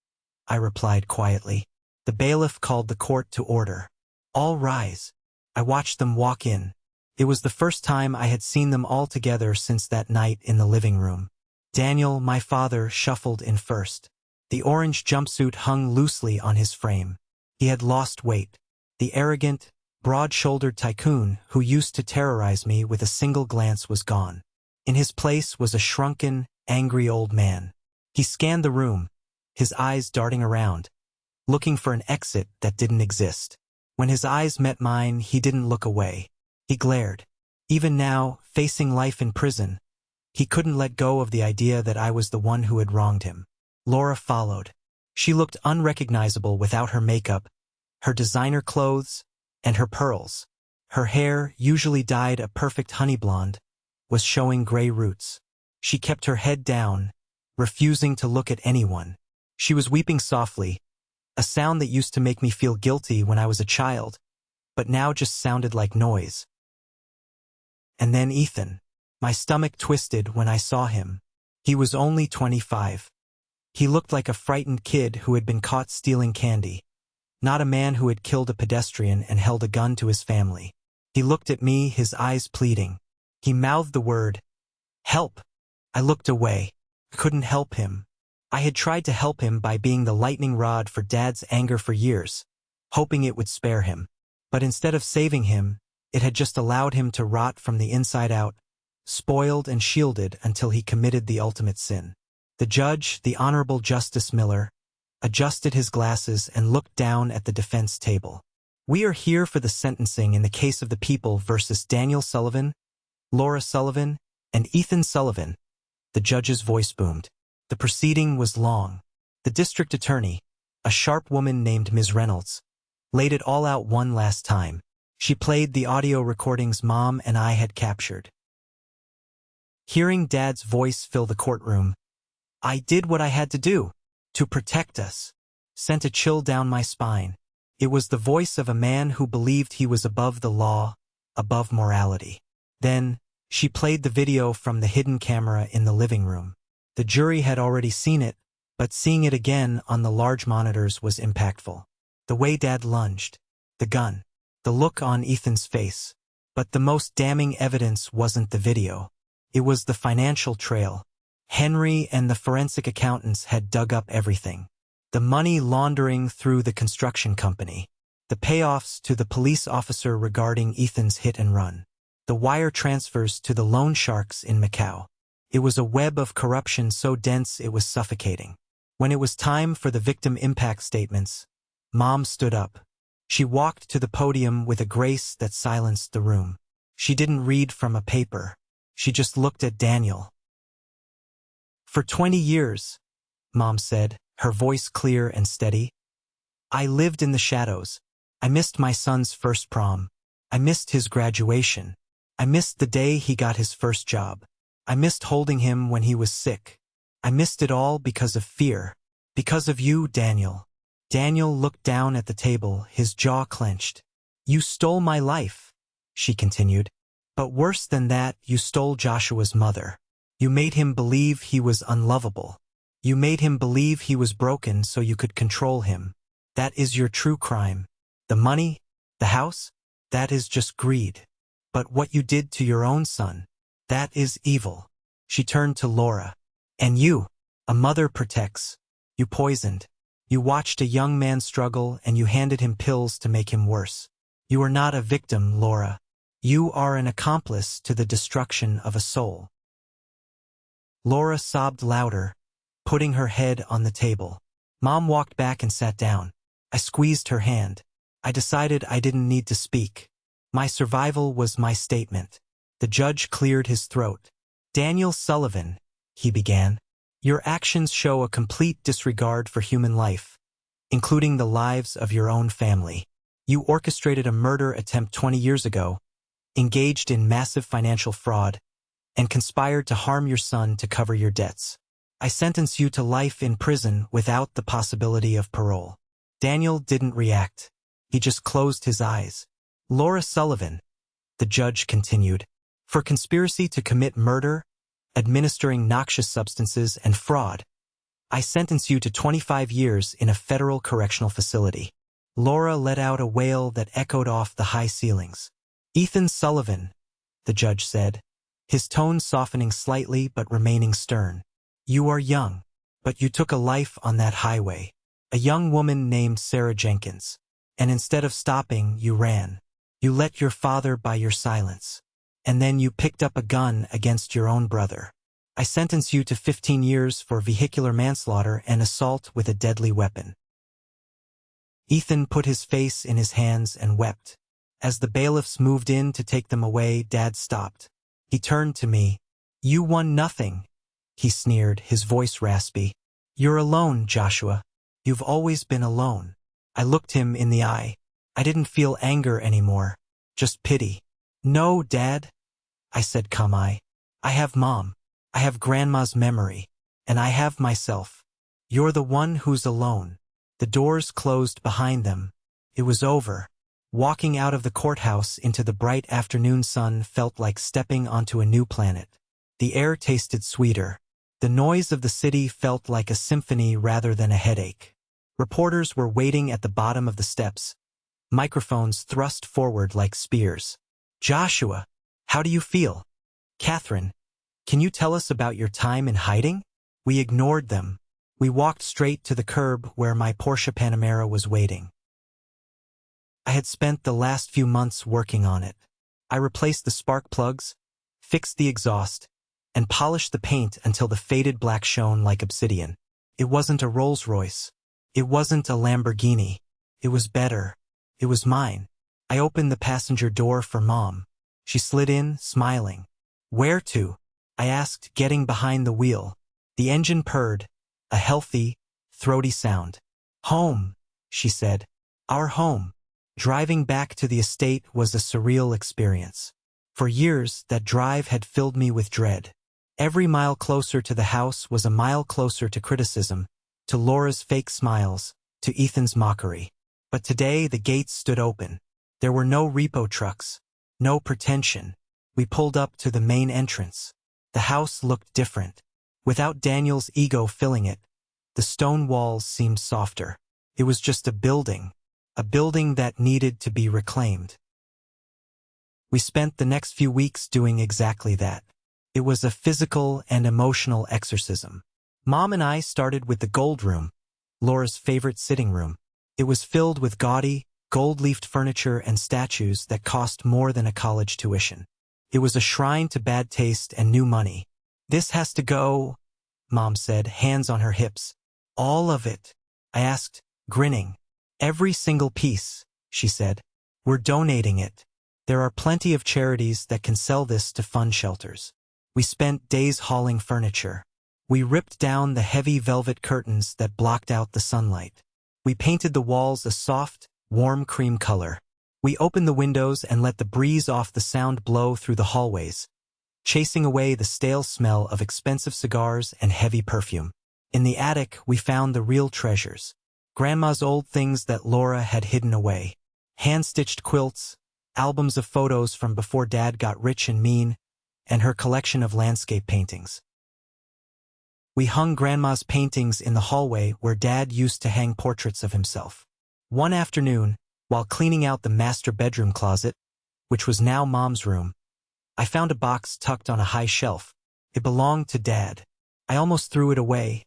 I replied quietly. The bailiff called the court to order. "All rise." I watched them walk in. It was the first time I had seen them all together since that night in the living room. Daniel, my father, shuffled in first. The orange jumpsuit hung loosely on his frame. He had lost weight. The arrogant, broad-shouldered tycoon who used to terrorize me with a single glance was gone. In his place was a shrunken, angry old man. He scanned the room, his eyes darting around, looking for an exit that didn't exist. When his eyes met mine, he didn't look away. He glared. Even now, facing life in prison, he couldn't let go of the idea that I was the one who had wronged him. Laura followed. She looked unrecognizable without her makeup, her designer clothes, and her pearls. Her hair, usually dyed a perfect honey blonde, was showing gray roots. She kept her head down, refusing to look at anyone. She was weeping softly, a sound that used to make me feel guilty when I was a child, but now just sounded like noise. And then Ethan. My stomach twisted when I saw him. He was only 25. He looked like a frightened kid who had been caught stealing candy, not a man who had killed a pedestrian and held a gun to his family. He looked at me, his eyes pleading. He mouthed the word, "Help." I looked away. I couldn't help him. I had tried to help him by being the lightning rod for Dad's anger for years, hoping it would spare him. But instead of saving him, it had just allowed him to rot from the inside out, spoiled and shielded until he committed the ultimate sin. The judge, the Honorable Justice Miller, adjusted his glasses and looked down at the defense table. "We are here for the sentencing in the case of the people versus Daniel Sullivan, Laura Sullivan, and Ethan Sullivan." The judge's voice boomed. The proceeding was long. The district attorney, a sharp woman named Ms. Reynolds, laid it all out one last time. She played the audio recordings Mom and I had captured. Hearing Dad's voice fill the courtroom, "I did what I had to do, to protect us," sent a chill down my spine. It was the voice of a man who believed he was above the law, above morality. Then, she played the video from the hidden camera in the living room. The jury had already seen it, but seeing it again on the large monitors was impactful. The way Dad lunged, the gun, the look on Ethan's face. But the most damning evidence wasn't the video. It was the financial trail. Henry and the forensic accountants had dug up everything. The money laundering through the construction company. The payoffs to the police officer regarding Ethan's hit and run. The wire transfers to the loan sharks in Macau. It was a web of corruption so dense it was suffocating. When it was time for the victim impact statements, Mom stood up. She walked to the podium with a grace that silenced the room. She didn't read from a paper. She just looked at Daniel. For 20 years, Mom said, her voice clear and steady. I lived in the shadows. I missed my son's first prom. I missed his graduation. I missed the day he got his first job. I missed holding him when he was sick. I missed it all because of fear. Because of you, Daniel. Daniel looked down at the table, his jaw clenched. You stole my life, she continued. But worse than that, you stole Joshua's mother. You made him believe he was unlovable. You made him believe he was broken so you could control him. That is your true crime. The money, the house, that is just greed. But what you did to your own son, that is evil. She turned to Laura. And you, a mother protects. You poisoned. You watched a young man struggle and you handed him pills to make him worse. You are not a victim, Laura. You are an accomplice to the destruction of a soul. Laura sobbed louder, putting her head on the table. Mom walked back and sat down. I squeezed her hand. I decided I didn't need to speak. My survival was my statement. The judge cleared his throat. Daniel Sullivan, he began. Your actions show a complete disregard for human life, including the lives of your own family. You orchestrated a murder attempt 20 years ago, engaged in massive financial fraud, and conspired to harm your son to cover your debts. I sentence you to life in prison without the possibility of parole. Daniel didn't react. He just closed his eyes. Laura Sullivan, the judge continued, for conspiracy to commit murder, administering noxious substances, and fraud, I sentence you to 25 years in a federal correctional facility. Laura let out a wail that echoed off the high ceilings. Ethan Sullivan, the judge said, his tone softening slightly but remaining stern. You are young, but you took a life on that highway. A young woman named Sarah Jenkins. And instead of stopping, you ran. You let your father buy your silence. And then you picked up a gun against your own brother. I sentence you to 15 years for vehicular manslaughter and assault with a deadly weapon. Ethan put his face in his hands and wept. As the bailiffs moved in to take them away, Dad stopped. He turned to me. You won nothing, he sneered, his voice raspy. You're alone, Joshua. You've always been alone. I looked him in the eye. I didn't feel anger anymore, just pity. No, Dad, I said calmly. I have Mom. I have Grandma's memory. And I have myself. You're the one who's alone. The doors closed behind them. It was over. Walking out of the courthouse into the bright afternoon sun felt like stepping onto a new planet. The air tasted sweeter. The noise of the city felt like a symphony rather than a headache. Reporters were waiting at the bottom of the steps, microphones thrust forward like spears. Joshua, how do you feel? Catherine, can you tell us about your time in hiding? We ignored them. We walked straight to the curb where my Porsche Panamera was waiting. I had spent the last few months working on it. I replaced the spark plugs, fixed the exhaust, and polished the paint until the faded black shone like obsidian. It wasn't a Rolls-Royce. It wasn't a Lamborghini. It was better. It was mine. I opened the passenger door for Mom. She slid in, smiling. Where to? I asked, getting behind the wheel. The engine purred, a healthy, throaty sound. Home, she said. Our home. Driving back to the estate was a surreal experience. For years, that drive had filled me with dread. Every mile closer to the house was a mile closer to criticism, to Laura's fake smiles, to Ethan's mockery. But today the gates stood open. There were no repo trucks, no pretension. We pulled up to the main entrance. The house looked different. Without Daniel's ego filling it, the stone walls seemed softer. It was just a building that needed to be reclaimed. We spent the next few weeks doing exactly that. It was a physical and emotional exorcism. Mom and I started with the gold room, Laura's favorite sitting room. It was filled with gaudy, gold-leafed furniture and statues that cost more than a college tuition. It was a shrine to bad taste and new money. This has to go, Mom said, hands on her hips. All of it, I asked, grinning. Every single piece, she said. We're donating it. There are plenty of charities that can sell this to fund shelters. We spent days hauling furniture. We ripped down the heavy velvet curtains that blocked out the sunlight. We painted the walls a soft, warm cream color. We opened the windows and let the breeze off the sound blow through the hallways, chasing away the stale smell of expensive cigars and heavy perfume. In the attic, we found the real treasures. Grandma's old things that Laura had hidden away. Hand-stitched quilts, albums of photos from before Dad got rich and mean, and her collection of landscape paintings. We hung Grandma's paintings in the hallway where Dad used to hang portraits of himself. One afternoon, while cleaning out the master bedroom closet, which was now Mom's room, I found a box tucked on a high shelf. It belonged to Dad. I almost threw it away,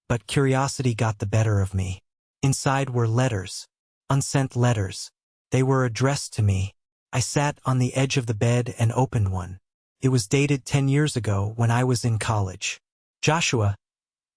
but curiosity got the better of me. Inside were letters, unsent letters. They were addressed to me. I sat on the edge of the bed and opened one. It was dated 10 years ago when I was in college. Joshua,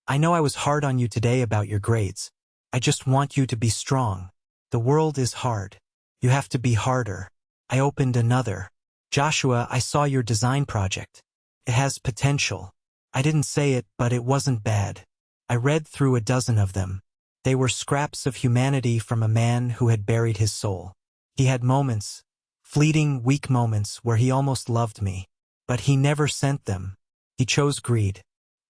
I know I was hard on you today about your grades. I just want you to be strong. The world is hard. You have to be harder. I opened another. Joshua, I saw your design project. It has potential. I didn't say it, but it wasn't bad. I read through a dozen of them. They were scraps of humanity from a man who had buried his soul. He had moments, fleeting, weak moments where he almost loved me. But he never sent them. He chose greed.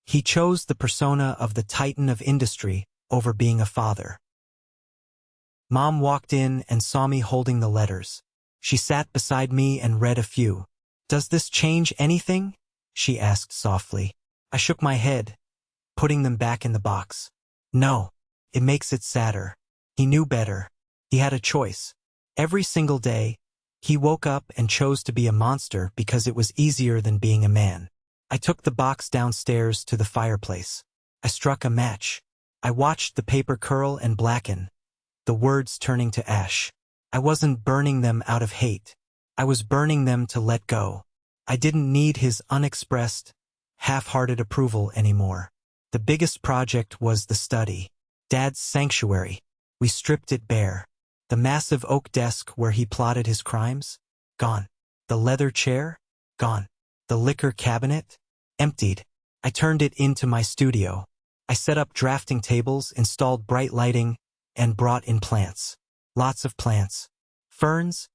He chose the persona of the titan of industry over being a father. Mom walked in and saw me holding the letters. She sat beside me and read a few. "Does this change anything?" she asked softly. I shook my head, putting them back in the box. "No, it makes it sadder." He knew better. He had a choice. Every single day, he woke up and chose to be a monster because it was easier than being a man. I took the box downstairs to the fireplace. I struck a match. I watched the paper curl and blacken, the words turning to ash. I wasn't burning them out of hate. I was burning them to let go. I didn't need his unexpressed, half-hearted approval anymore. The biggest project was the study. Dad's sanctuary. We stripped it bare. The massive oak desk where he plotted his crimes? Gone. The leather chair? Gone. The liquor cabinet? Emptied. I turned it into my studio. I set up drafting tables, installed bright lighting, and brought in plants. Lots of plants. Ferns,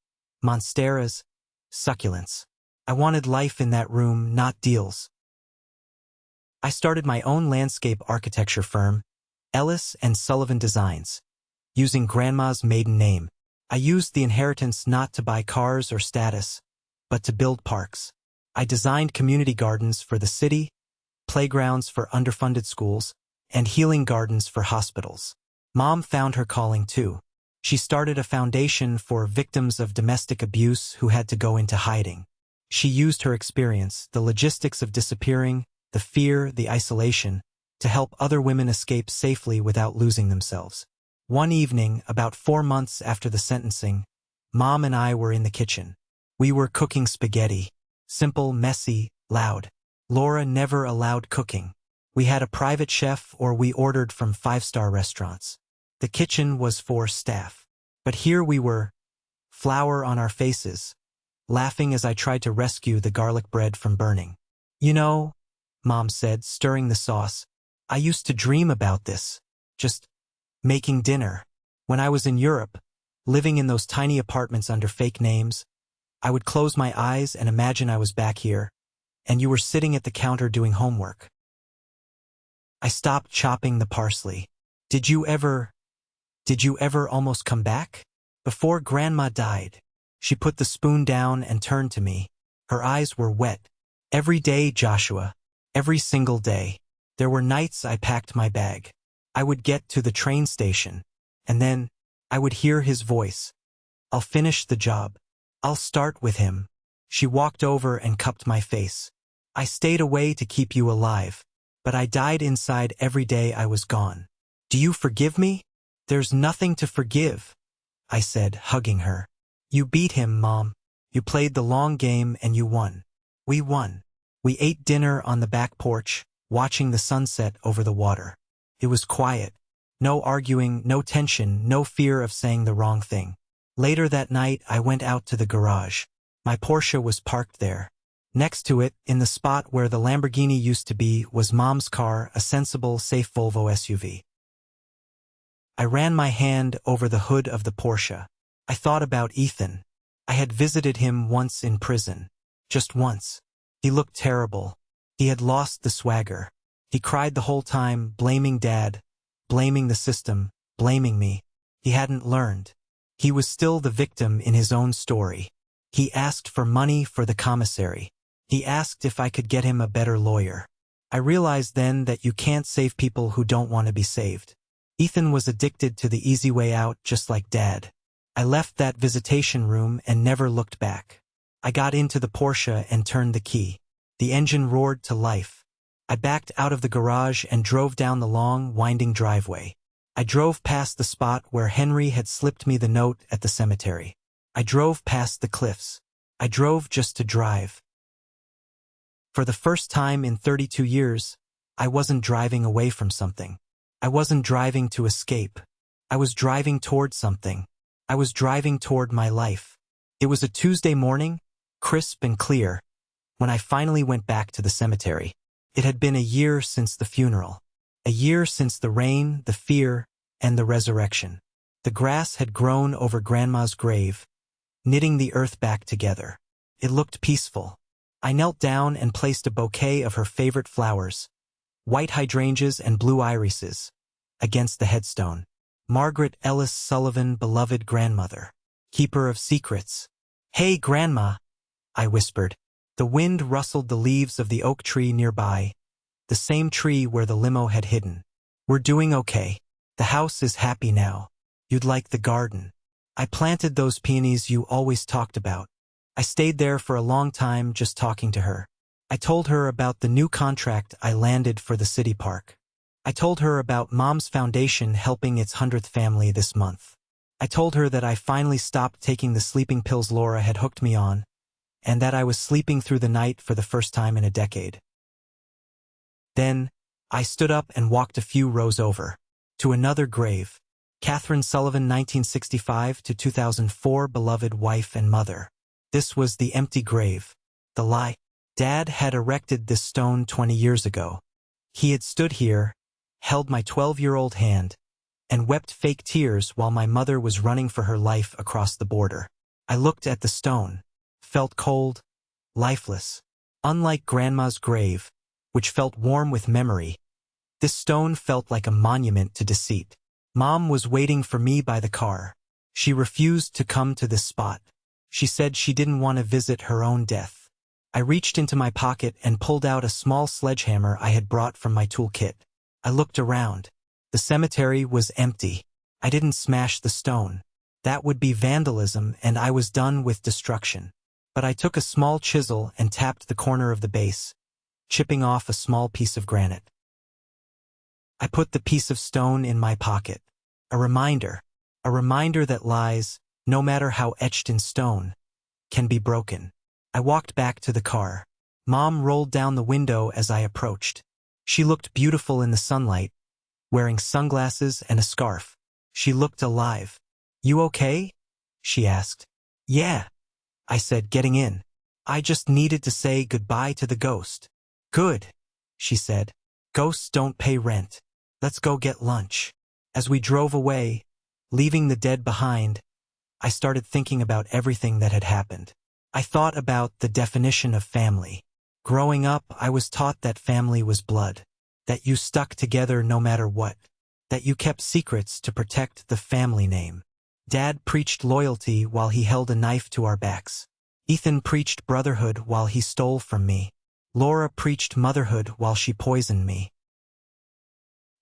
monsteras, succulents. I wanted life in that room, not deals. I started my own landscape architecture firm, Ellis and Sullivan Designs, using Grandma's maiden name. I used the inheritance not to buy cars or status, but to build parks. I designed community gardens for the city, playgrounds for underfunded schools, and healing gardens for hospitals. Mom found her calling too. She started a foundation for victims of domestic abuse who had to go into hiding. She used her experience, the logistics of disappearing, the fear, the isolation, to help other women escape safely without losing themselves. One evening, about 4 months after the sentencing, Mom and I were in the kitchen. We were cooking spaghetti. Simple, messy, loud. Laura never allowed cooking. We had a private chef or we ordered from 5-star restaurants. The kitchen was for staff. But here we were, flour on our faces, laughing as I tried to rescue the garlic bread from burning. "You know," Mom said, stirring the sauce, "I used to dream about this. Just making dinner. When I was in Europe, living in those tiny apartments under fake names, I would close my eyes and imagine I was back here, and you were sitting at the counter doing homework." I stopped chopping the parsley. Did you ever almost come back? Before Grandma died, she put the spoon down and turned to me. Her eyes were wet. "Every day, Joshua. Every single day. There were nights I packed my bag. I would get to the train station, and then I would hear his voice. I'll finish the job. I'll start with him." She walked over and cupped my face. "I stayed away to keep you alive, but I died inside every day I was gone. Do you forgive me?" "There's nothing to forgive," I said, hugging her. "You beat him, Mom. You played the long game and you won. We won." We ate dinner on the back porch, watching the sunset over the water. It was quiet. No arguing, no tension, no fear of saying the wrong thing. Later that night, I went out to the garage. My Porsche was parked there. Next to it, in the spot where the Lamborghini used to be, was Mom's car, a sensible, safe Volvo SUV. I ran my hand over the hood of the Porsche. I thought about Ethan. I had visited him once in prison. Just once. He looked terrible. He had lost the swagger. He cried the whole time, blaming Dad, blaming the system, blaming me. He hadn't learned. He was still the victim in his own story. He asked for money for the commissary. He asked if I could get him a better lawyer. I realized then that you can't save people who don't want to be saved. Ethan was addicted to the easy way out, just like Dad. I left that visitation room and never looked back. I got into the Porsche and turned the key. The engine roared to life. I backed out of the garage and drove down the long, winding driveway. I drove past the spot where Henry had slipped me the note at the cemetery. I drove past the cliffs. I drove just to drive. For the first time in 32 years, I wasn't driving away from something. I wasn't driving to escape. I was driving toward something. I was driving toward my life. It was a Tuesday morning, crisp and clear, when I finally went back to the cemetery. It had been a year since the funeral. A year since the rain, the fear, and the resurrection. The grass had grown over Grandma's grave, knitting the earth back together. It looked peaceful. I knelt down and placed a bouquet of her favorite flowers, white hydrangeas and blue irises, against the headstone. Margaret Ellis Sullivan, beloved grandmother, keeper of secrets. "Hey, Grandma," I whispered. The wind rustled the leaves of the oak tree nearby, the same tree where the limo had hidden. "We're doing okay. The house is happy now. You'd like the garden. I planted those peonies you always talked about." I stayed there for a long time just talking to her. I told her about the new contract I landed for the city park. I told her about Mom's foundation helping its 100th family this month. I told her that I finally stopped taking the sleeping pills Laura had hooked me on, and that I was sleeping through the night for the first time in a decade. Then, I stood up and walked a few rows over, to another grave. Catherine Sullivan, 1965 to 2004, beloved wife and mother. This was the empty grave. The lie. Dad had erected this stone 20 years ago. He had stood here, held my 12-year-old hand, and wept fake tears while my mother was running for her life across the border. I looked at the stone, felt cold, lifeless. Unlike Grandma's grave, which felt warm with memory, this stone felt like a monument to deceit. Mom was waiting for me by the car. She refused to come to this spot. She said she didn't want to visit her own death. I reached into my pocket and pulled out a small sledgehammer I had brought from my toolkit. I looked around. The cemetery was empty. I didn't smash the stone. That would be vandalism, and I was done with destruction. But I took a small chisel and tapped the corner of the base, chipping off a small piece of granite. I put the piece of stone in my pocket. A reminder that lies, no matter how etched in stone, can be broken. I walked back to the car. Mom rolled down the window as I approached. She looked beautiful in the sunlight, wearing sunglasses and a scarf. She looked alive. "You okay?" she asked. "Yeah," I said, getting in. "I just needed to say goodbye to the ghost." "Good," she said. "Ghosts don't pay rent. Let's go get lunch." As we drove away, leaving the dead behind, I started thinking about everything that had happened. I thought about the definition of family. Growing up, I was taught that family was blood, that you stuck together no matter what, that you kept secrets to protect the family name. Dad preached loyalty while he held a knife to our backs. Ethan preached brotherhood while he stole from me. Laura preached motherhood while she poisoned me.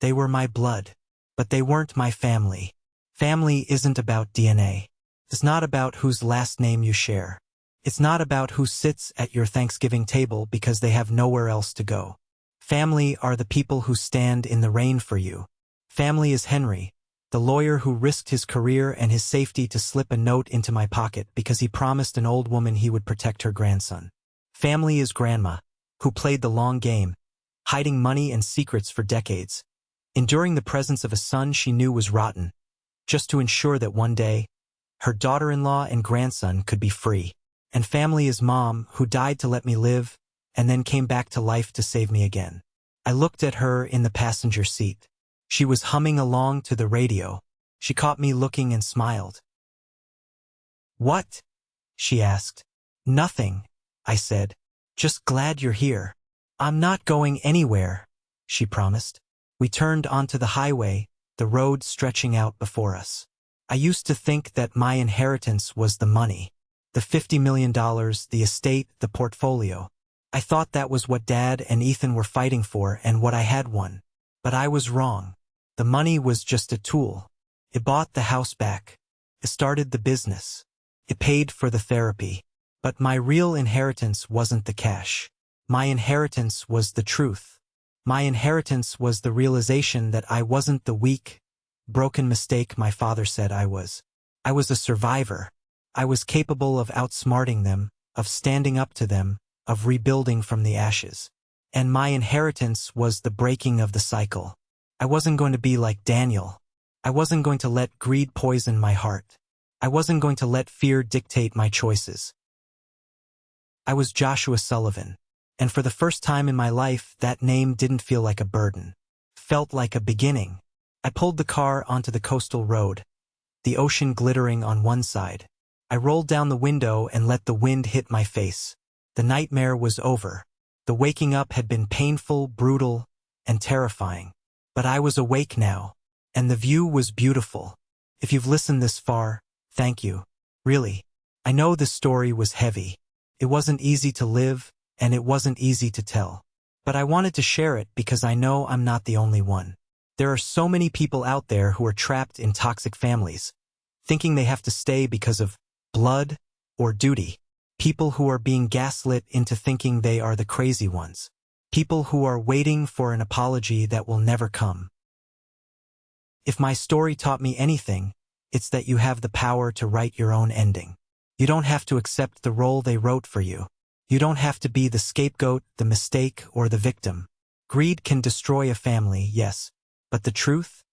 They were my blood, but they weren't my family. Family isn't about DNA. It's not about whose last name you share. It's not about who sits at your Thanksgiving table because they have nowhere else to go. Family are the people who stand in the rain for you. Family is Henry, the lawyer who risked his career and his safety to slip a note into my pocket because he promised an old woman he would protect her grandson. Family is Grandma, who played the long game, hiding money and secrets for decades, enduring the presence of a son she knew was rotten, just to ensure that one day, her daughter-in-law and grandson could be free. And family is mom, who died to let me live, and then came back to life to save me again. I looked at her in the passenger seat. She was humming along to the radio. She caught me looking and smiled. "What?" she asked. "Nothing," I said. "Just glad you're here." "I'm not going anywhere," she promised. We turned onto the highway, the road stretching out before us. I used to think that my inheritance was the money. The $50 million, the estate, the portfolio. I thought that was what Dad and Ethan were fighting for and what I had won. But I was wrong. The money was just a tool. It bought the house back. It started the business. It paid for the therapy. But my real inheritance wasn't the cash. My inheritance was the truth. My inheritance was the realization that I wasn't the weak, broken mistake my father said I was. I was a survivor. I was capable of outsmarting them, of standing up to them, of rebuilding from the ashes. And my inheritance was the breaking of the cycle. I wasn't going to be like Daniel. I wasn't going to let greed poison my heart. I wasn't going to let fear dictate my choices. I was Joshua Sullivan. And for the first time in my life, that name didn't feel like a burden. Felt like a beginning. I pulled the car onto the coastal road, the ocean glittering on one side. I rolled down the window and let the wind hit my face. The nightmare was over. The waking up had been painful, brutal, and terrifying. But I was awake now, and the view was beautiful. If you've listened this far, thank you. Really. I know this story was heavy. It wasn't easy to live, and it wasn't easy to tell. But I wanted to share it because I know I'm not the only one. There are so many people out there who are trapped in toxic families, thinking they have to stay because of blood or duty. People who are being gaslit into thinking they are the crazy ones. People who are waiting for an apology that will never come. If my story taught me anything, it's that you have the power to write your own ending. You don't have to accept the role they wrote for you. You don't have to be the scapegoat, the mistake, or the victim. Greed can destroy a family, yes, but the truth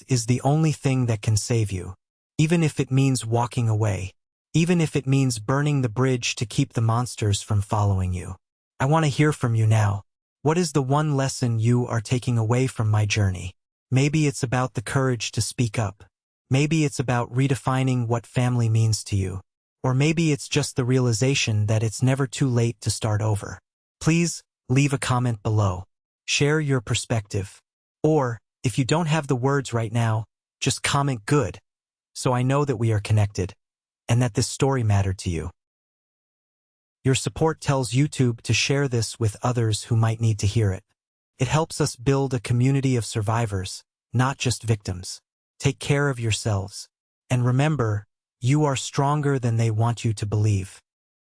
is the only thing that can save you. Even if it means walking away. Even if it means burning the bridge to keep the monsters from following you. I want to hear from you now. What is the one lesson you are taking away from my journey? Maybe it's about the courage to speak up. Maybe it's about redefining what family means to you. Or maybe it's just the realization that it's never too late to start over. Please, leave a comment below. Share your perspective. Or, if you don't have the words right now, just comment good, so I know that we are connected, and that this story mattered to you. Your support tells YouTube to share this with others who might need to hear it. It helps us build a community of survivors, not just victims. Take care of yourselves. And remember, you are stronger than they want you to believe.